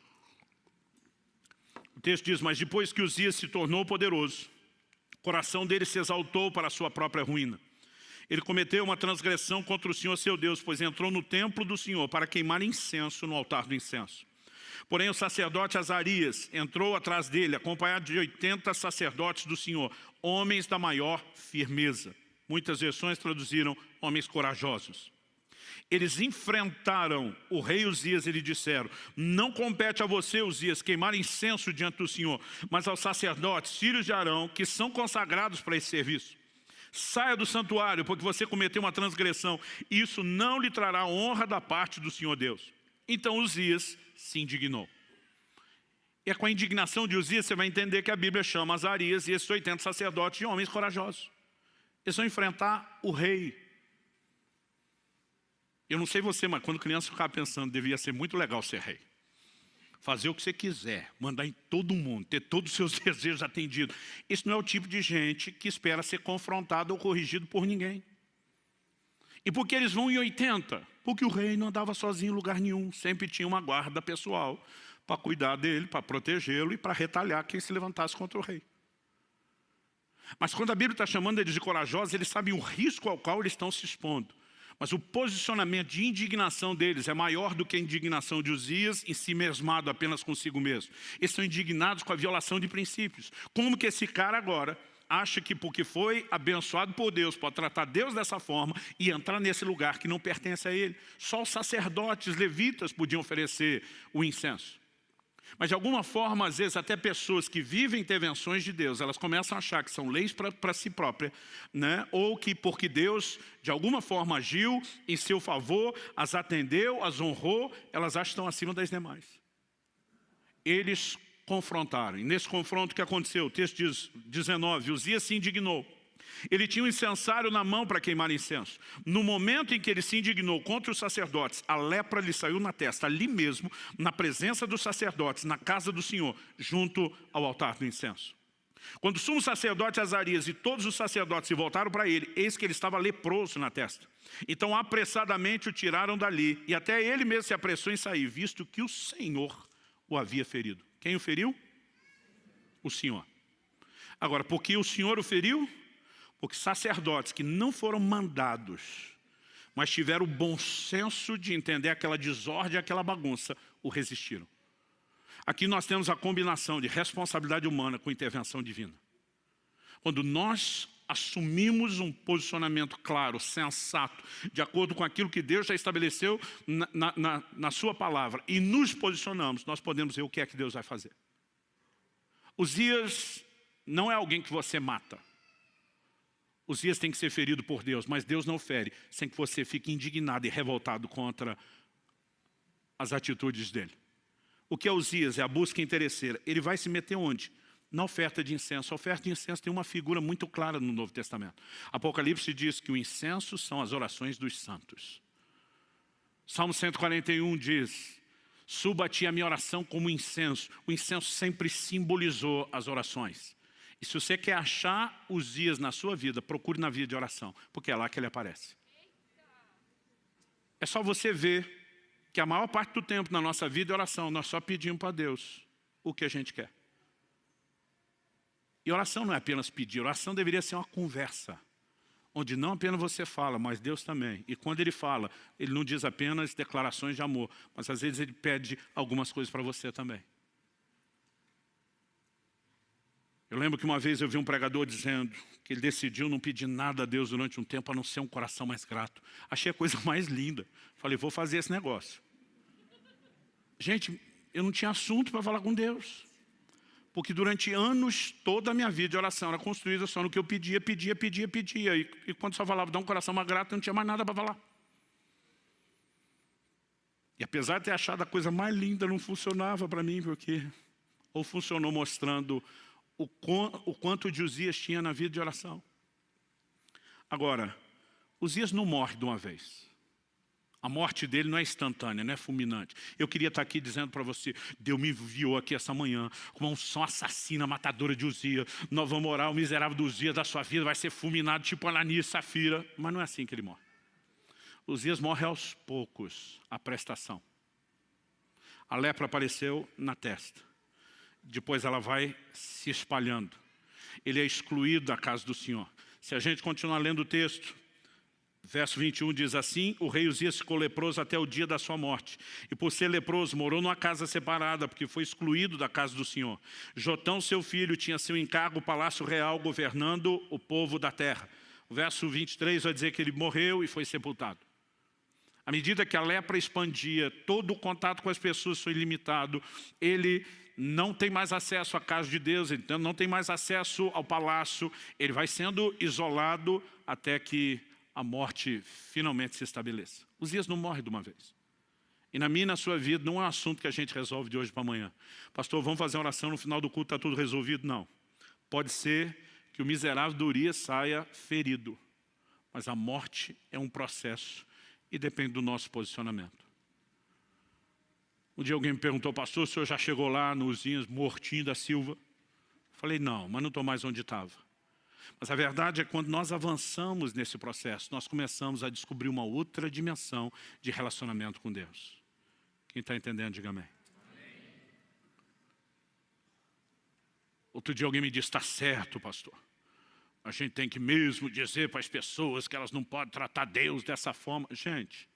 O texto diz, mas depois que Uzias se tornou poderoso, o coração dele se exaltou para a sua própria ruína. Ele cometeu uma transgressão contra o Senhor seu Deus, pois entrou no templo do Senhor para queimar incenso no altar do incenso. Porém o sacerdote Azarias entrou atrás dele, acompanhado de 80 sacerdotes do Senhor, homens da maior firmeza. Muitas versões traduziram homens corajosos. Eles enfrentaram o rei Uzias e lhe disseram, não compete a você, Uzias, queimar incenso diante do Senhor, mas aos sacerdotes, filhos de Arão, que são consagrados para esse serviço. Saia do santuário, porque você cometeu uma transgressão. Isso não lhe trará honra da parte do Senhor Deus. Então Uzias se indignou. E é com a indignação de Uzias você vai entender que a Bíblia chama Azarias e esses 80 sacerdotes de homens corajosos. Eles vão enfrentar o rei. Eu não sei você, mas quando criança eu ficava pensando, devia ser muito legal ser rei. Fazer o que você quiser, mandar em todo mundo, ter todos os seus desejos atendidos. Esse não é o tipo de gente que espera ser confrontado ou corrigido por ninguém. E por que eles vão em 80? Porque o rei não andava sozinho em lugar nenhum. Sempre tinha uma guarda pessoal para cuidar dele, para protegê-lo e para retalhar quem se levantasse contra o rei. Mas quando a Bíblia está chamando eles de corajosos, eles sabem o risco ao qual eles estão se expondo. Mas o posicionamento de indignação deles é maior do que a indignação de Uzias em si mesmado apenas consigo mesmo. Eles são indignados com a violação de princípios. Como que esse cara agora acha que porque foi abençoado por Deus, pode tratar Deus dessa forma e entrar nesse lugar que não pertence a ele? Só os sacerdotes levitas podiam oferecer o incenso. Mas de alguma forma, às vezes, até pessoas que vivem intervenções de Deus, elas começam a achar que são leis para si própria, né? Ou que porque Deus, de alguma forma, agiu em seu favor, as atendeu, as honrou, elas acham que estão acima das demais. Eles confrontaram. E nesse confronto, o que aconteceu? O texto diz, 19, Uzias se indignou. Ele tinha um incensário na mão para queimar incenso. No momento em que ele se indignou contra os sacerdotes, a lepra lhe saiu na testa, ali mesmo, na presença dos sacerdotes, na casa do Senhor, junto ao altar do incenso. Quando o sumo sacerdote Azarias e todos os sacerdotes se voltaram para ele, eis que ele estava leproso na testa. Então apressadamente o tiraram dali, e até ele mesmo se apressou em sair, visto que o Senhor o havia ferido. Quem o feriu? O Senhor. Agora, por que o Senhor o feriu? Porque sacerdotes que não foram mandados, mas tiveram o bom senso de entender aquela desordem, aquela bagunça, o resistiram. Aqui nós temos a combinação de responsabilidade humana com intervenção divina. Quando nós assumimos um posicionamento claro, sensato, de acordo com aquilo que Deus já estabeleceu na sua palavra, e nos posicionamos, nós podemos ver o que é que Deus vai fazer. Uzias não é alguém que você mata. Uzias tem que ser ferido por Deus, mas Deus não fere sem que você fique indignado e revoltado contra as atitudes dele. O que é Uzias? É a busca interesseira. Ele vai se meter onde? Na oferta de incenso. A oferta de incenso tem uma figura muito clara no Novo Testamento. Apocalipse diz que o incenso são as orações dos santos. Salmo 141 diz, suba a ti a minha oração como incenso. O incenso sempre simbolizou as orações. E se você quer achar Uzias na sua vida, procure na vida de oração, porque é lá que ele aparece. É só você ver que a maior parte do tempo na nossa vida é oração. Nós só pedimos para Deus o que a gente quer. E oração não é apenas pedir, oração deveria ser uma conversa, onde não apenas você fala, mas Deus também. E quando Ele fala, Ele não diz apenas declarações de amor, mas às vezes Ele pede algumas coisas para você também. Eu lembro que uma vez eu vi um pregador dizendo que ele decidiu não pedir nada a Deus durante um tempo, a não ser um coração mais grato. Achei a coisa mais linda. Falei, vou fazer esse negócio. Gente, eu não tinha assunto para falar com Deus. Porque durante anos, toda a minha vida de oração era construída só no que eu pedia. E quando só falava, dá um coração mais grato, eu não tinha mais nada para falar. E apesar de ter achado a coisa mais linda, não funcionava para mim, porque ou funcionou mostrando o quanto de Uzias tinha na vida de oração. Agora, Uzias não morre de uma vez. A morte dele não é instantânea, não é fulminante. Eu queria estar aqui dizendo para você, Deus me enviou aqui essa manhã com uma unção assassina, matadora de Uzias. Nós vamos orar, o miserável do Uzias da sua vida vai ser fulminado tipo Ananias e Safira. Mas não é assim que ele morre. Uzias morre aos poucos, a prestação. A lepra apareceu na testa. Depois ela vai se espalhando. Ele é excluído da casa do Senhor. Se a gente continuar lendo o texto, verso 21 diz assim, o rei Uzias ficou leproso até o dia da sua morte. E por ser leproso, morou numa casa separada, porque foi excluído da casa do Senhor. Jotão, seu filho, tinha seu encargo, o palácio real, governando o povo da terra. O verso 23 vai dizer que ele morreu e foi sepultado. À medida que a lepra expandia, todo o contato com as pessoas foi limitado, ele não tem mais acesso à casa de Deus, então não tem mais acesso ao palácio. Ele vai sendo isolado até que a morte finalmente se estabeleça. Uzias não morre de uma vez. E na minha e na sua vida não é um assunto que a gente resolve de hoje para amanhã. Pastor, vamos fazer uma oração no final do culto, está tudo resolvido? Não. Pode ser que o miserável do Urias saia ferido. Mas a morte é um processo e depende do nosso posicionamento. Um dia alguém me perguntou, pastor, o senhor já chegou lá no Uzias mortinho da Silva? Falei, não, mas não estou mais onde estava. Mas a verdade é que quando nós avançamos nesse processo, nós começamos a descobrir uma outra dimensão de relacionamento com Deus. Quem está entendendo, diga amém. Outro dia alguém me disse, está certo, pastor. A gente tem que mesmo dizer para as pessoas que elas não podem tratar Deus dessa forma. Gente,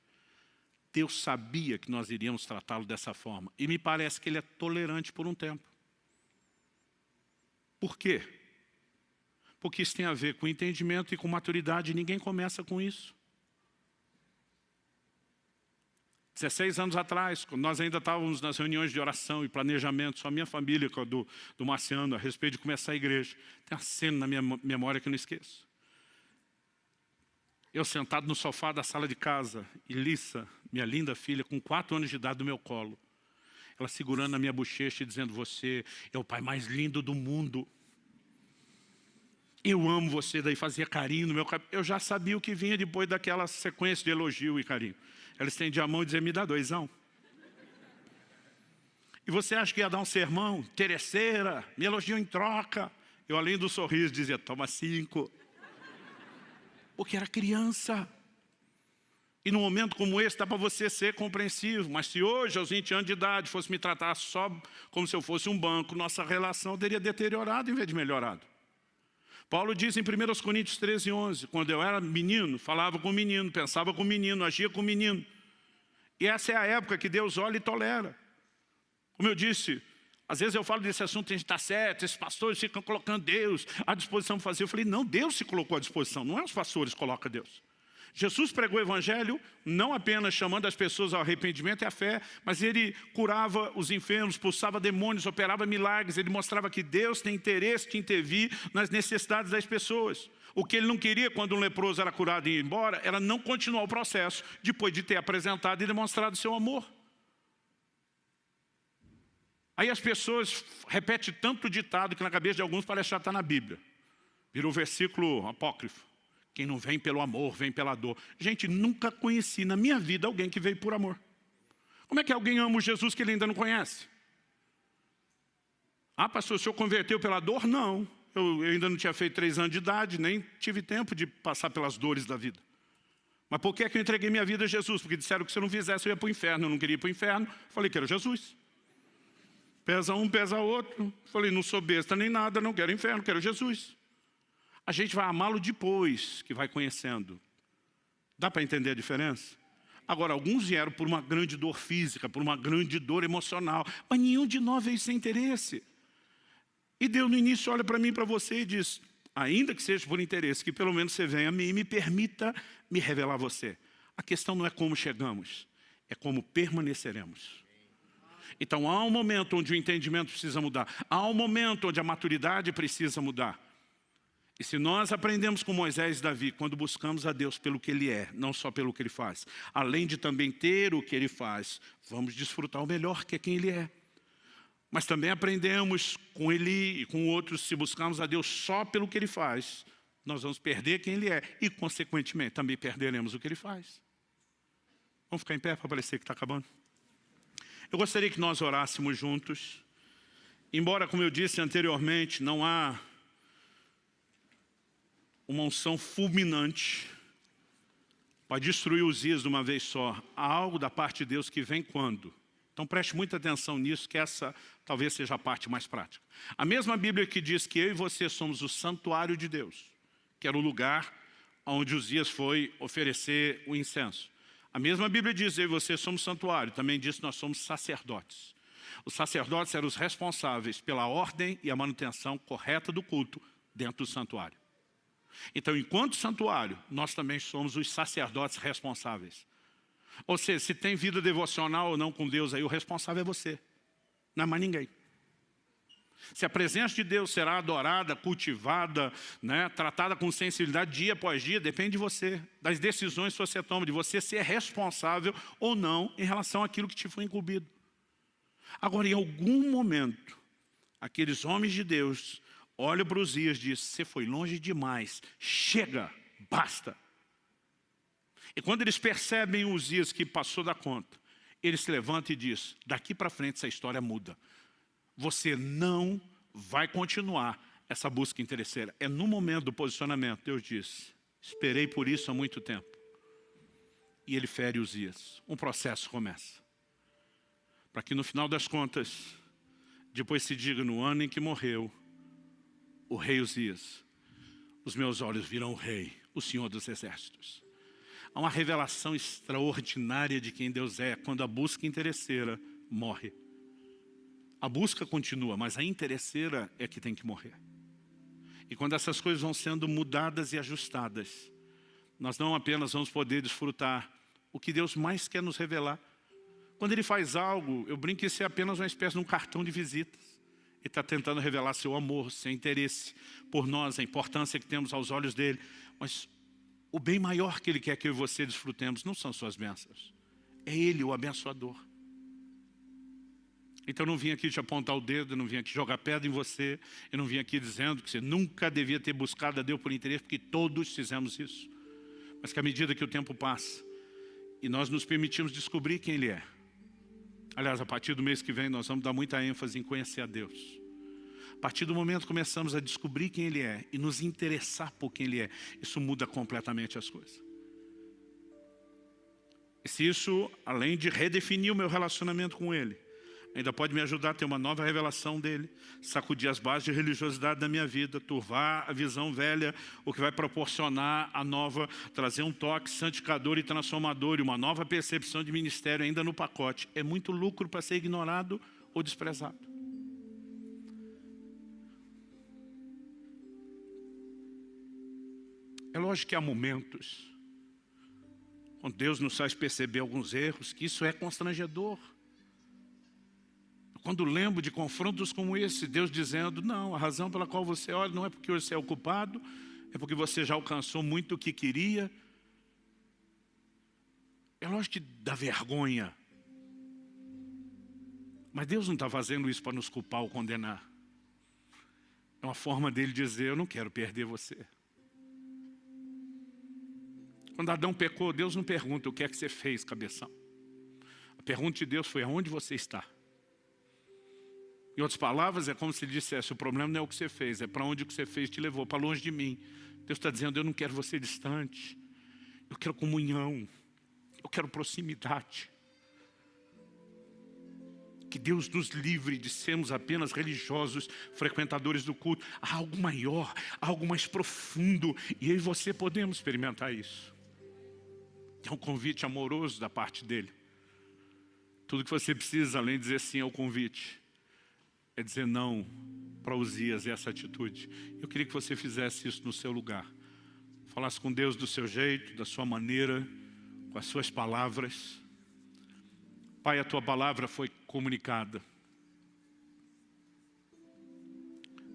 Deus sabia que nós iríamos tratá-lo dessa forma. E me parece que Ele é tolerante por um tempo. Por quê? Porque isso tem a ver com entendimento e com maturidade. E ninguém começa com isso. 16 anos atrás, quando nós ainda estávamos nas reuniões de oração e planejamento, só a minha família, do Marciano, a respeito de começar a igreja, tem uma cena na minha memória que eu não esqueço. Eu sentado no sofá da sala de casa, e Lissa, minha linda filha, com 4 anos de idade no meu colo, ela segurando na minha bochecha e dizendo, você é o pai mais lindo do mundo. Eu amo você, daí fazia carinho no meu cabelo. Eu já sabia o que vinha depois daquela sequência de elogio e carinho. Ela estendia a mão e dizia, me dá 2. E você acha que ia dar um sermão? Interesseira, me elogiou em troca. Eu, além do sorriso, dizia, toma 5. Porque era criança. E num momento como esse, dá para você ser compreensivo. Mas se hoje, aos 20 anos de idade, fosse me tratar só como se eu fosse um banco, nossa relação teria deteriorado em vez de melhorado. Paulo diz em 1 Coríntios 13:11, quando eu era menino, falava com o menino, pensava com o menino, agia com o menino. E essa é a época que Deus olha e tolera. Como eu disse, às vezes eu falo desse assunto, a gente está certo, esses pastores ficam colocando Deus à disposição para fazer. Eu falei, não, Deus se colocou à disposição, não é os pastores que colocam Deus. Jesus pregou o evangelho não apenas chamando as pessoas ao arrependimento e à fé, mas ele curava os enfermos, expulsava demônios, operava milagres. Ele mostrava que Deus tem interesse de intervir nas necessidades das pessoas. O que ele não queria quando um leproso era curado e ia embora, era não continuar o processo depois de ter apresentado e demonstrado seu amor. Aí as pessoas repetem tanto ditado que na cabeça de alguns parece que já está na Bíblia. Virou versículo apócrifo. Quem não vem pelo amor, vem pela dor. Gente, nunca conheci na minha vida alguém que veio por amor. Como é que alguém ama o Jesus que ele ainda não conhece? Ah, pastor, o senhor converteu pela dor? Não. Eu ainda não tinha feito 3 anos de idade, nem tive tempo de passar pelas dores da vida. Mas por que é que eu entreguei minha vida a Jesus? Porque disseram que se eu não fizesse eu ia para o inferno. Eu não queria ir para o inferno. Falei que era Jesus. Pesa um, pesa outro. Falei, não sou besta nem nada, não quero inferno, quero Jesus. A gente vai amá-lo depois que vai conhecendo. Dá para entender a diferença? Agora, alguns vieram por uma grande dor física, por uma grande dor emocional, mas nenhum de nós veio sem interesse. E Deus no início olha para mim e para você e diz, ainda que seja por interesse, que pelo menos você venha a mim e me permita me revelar a você. A questão não é como chegamos, é como permaneceremos. Então há um momento onde o entendimento precisa mudar, há um momento onde a maturidade precisa mudar. E se nós aprendemos com Moisés e Davi, quando buscamos a Deus pelo que Ele é, não só pelo que Ele faz, além de também ter o que Ele faz, vamos desfrutar o melhor que é quem Ele é. Mas também aprendemos com Ele e com outros, se buscarmos a Deus só pelo que Ele faz, nós vamos perder quem Ele é e, consequentemente, também perderemos o que Ele faz. Vamos ficar em pé para parecer que está acabando? Eu gostaria que nós orássemos juntos. Embora, como eu disse anteriormente, não há uma unção fulminante para destruir os dias de uma vez só. Há algo da parte de Deus que vem quando? Então preste muita atenção nisso, que essa talvez seja a parte mais prática. A mesma Bíblia que diz que eu e você somos o santuário de Deus, que era o lugar onde Uzias foi oferecer o incenso. A mesma Bíblia diz que eu e você somos santuário, também diz que nós somos sacerdotes. Os sacerdotes eram os responsáveis pela ordem e a manutenção correta do culto dentro do santuário. Então, enquanto santuário, nós também somos os sacerdotes responsáveis. Ou seja, se tem vida devocional ou não com Deus, aí o responsável é você, não é mais ninguém. Se a presença de Deus será adorada, cultivada, né, tratada com sensibilidade dia após dia, depende de você, das decisões que você toma, de você ser responsável ou não em relação àquilo que te foi incumbido. Agora, em algum momento, aqueles homens de Deus olham para Uzias e dizem: você foi longe demais, chega, basta. E quando eles percebem Uzias que passou da conta, eles se levantam e dizem: daqui para frente essa história muda. Você não vai continuar essa busca interesseira. É no momento do posicionamento, Deus diz: esperei por isso há muito tempo. E ele fere Uzias. Um processo começa. Para que no final das contas, depois se diga: no ano em que morreu o rei Uzias, os meus olhos viram o rei, o Senhor dos Exércitos. Há uma revelação extraordinária de quem Deus é quando a busca interesseira morre. A busca continua, mas a interesseira é que tem que morrer. E quando essas coisas vão sendo mudadas e ajustadas, nós não apenas vamos poder desfrutar o que Deus mais quer nos revelar. Quando Ele faz algo, eu brinco que isso é apenas uma espécie de um cartão de visitas. Ele está tentando revelar seu amor, seu interesse por nós, a importância que temos aos olhos dEle. Mas o bem maior que Ele quer que eu e você desfrutemos não são suas bênçãos. É Ele o abençoador. Então eu não vim aqui te apontar o dedo, eu não vim aqui jogar pedra em você, eu não vim aqui dizendo que você nunca devia ter buscado a Deus por interesse, porque todos fizemos isso. Mas que à medida que o tempo passa e nós nos permitimos descobrir quem Ele é. Aliás, a partir do mês que vem nós vamos dar muita ênfase em conhecer a Deus. A partir do momento que começamos a descobrir quem Ele é e nos interessar por quem Ele é, isso muda completamente as coisas. E se isso, além de redefinir o meu relacionamento com Ele, ainda pode me ajudar a ter uma nova revelação dEle, sacudir as bases de religiosidade da minha vida, turvar a visão velha, o que vai proporcionar a nova, trazer um toque santificador e transformador e uma nova percepção de ministério ainda no pacote. É muito lucro para ser ignorado ou desprezado. É lógico que há momentos onde Deus nos faz perceber alguns erros, que isso é constrangedor. Quando lembro de confrontos como esse, Deus dizendo: não, a razão pela qual você olha não é porque você é o culpado, é porque você já alcançou muito o que queria. É lógico que dá vergonha. Mas Deus não está fazendo isso para nos culpar ou condenar. É uma forma dele dizer: eu não quero perder você. Quando Adão pecou, Deus não pergunta: o que é que você fez, cabeção? A pergunta de Deus foi: aonde você está? Em outras palavras, é como se ele dissesse: o problema não é o que você fez, é para onde o que você fez te levou, para longe de mim. Deus está dizendo: eu não quero você distante, eu quero comunhão, eu quero proximidade. Que Deus nos livre de sermos apenas religiosos, frequentadores do culto. Há algo maior, algo mais profundo, e eu e você podemos experimentar isso. É um convite amoroso da parte dele. Tudo que você precisa, além de dizer sim ao convite, é dizer não para Uzias e essa atitude. Eu queria que você fizesse isso no seu lugar. Falasse com Deus do seu jeito, da sua maneira, com as suas palavras. Pai, a Tua palavra foi comunicada.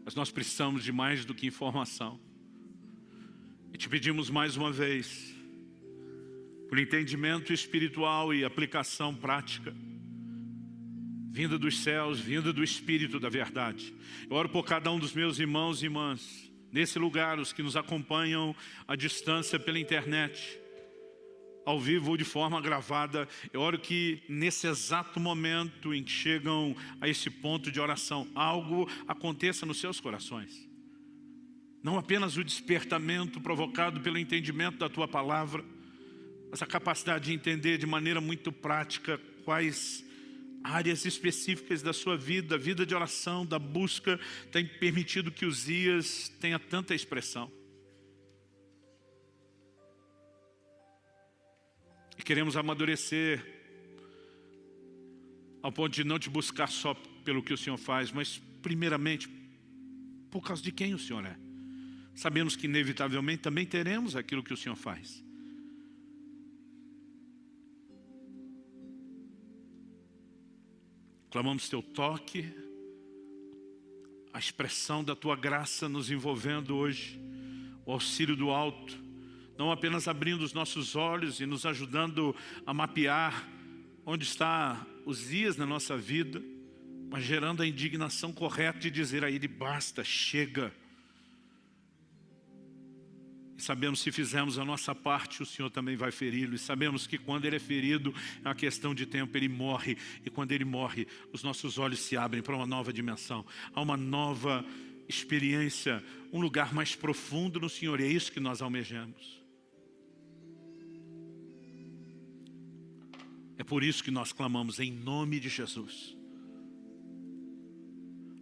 Mas nós precisamos de mais do que informação. E te pedimos mais uma vez, por entendimento espiritual e aplicação prática, vinda dos céus, vinda do Espírito da verdade. Eu oro por cada um dos meus irmãos e irmãs, nesse lugar, os que nos acompanham à distância pela internet, ao vivo ou de forma gravada. Eu oro que nesse exato momento em que chegam a esse ponto de oração, algo aconteça nos seus corações. Não apenas o despertamento provocado pelo entendimento da Tua palavra, mas a capacidade de entender de maneira muito prática quais áreas específicas da sua vida, a vida de oração, da busca, tem permitido que Uzias tenha tanta expressão. E queremos amadurecer ao ponto de não te buscar só pelo que o Senhor faz, mas primeiramente por causa de quem o Senhor é. Sabemos que inevitavelmente também teremos aquilo que o Senhor faz. Clamamos Teu toque, a expressão da Tua graça nos envolvendo hoje, o auxílio do alto, não apenas abrindo os nossos olhos e nos ajudando a mapear onde estão os dias na nossa vida, mas gerando a indignação correta de dizer a Ele, basta, chega. E sabemos, se fizermos a nossa parte, o Senhor também vai feri-lo. E sabemos que quando Ele é ferido, é uma questão de tempo, Ele morre. E quando Ele morre, os nossos olhos se abrem para uma nova dimensão. Há uma nova experiência, um lugar mais profundo no Senhor. E é isso que nós almejamos. É por isso que nós clamamos em nome de Jesus.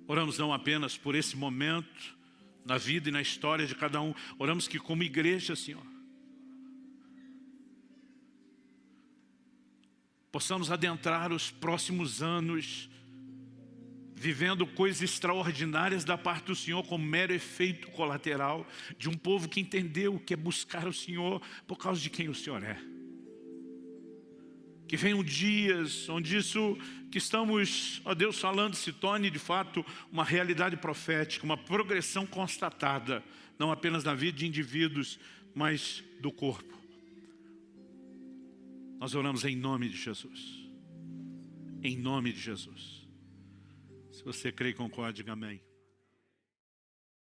Oramos não apenas por esse momento, na vida e na história de cada um. Oramos que como igreja, Senhor, possamos adentrar os próximos anos, vivendo coisas extraordinárias da parte do Senhor, como mero efeito colateral de um povo que entendeu o que é buscar o Senhor por causa de quem o Senhor é. Que venham dias onde isso que estamos, ó Deus, falando se torne de fato uma realidade profética, uma progressão constatada, não apenas na vida de indivíduos, mas do corpo. Nós oramos em nome de Jesus. Em nome de Jesus. Se você crê e concorda, diga amém.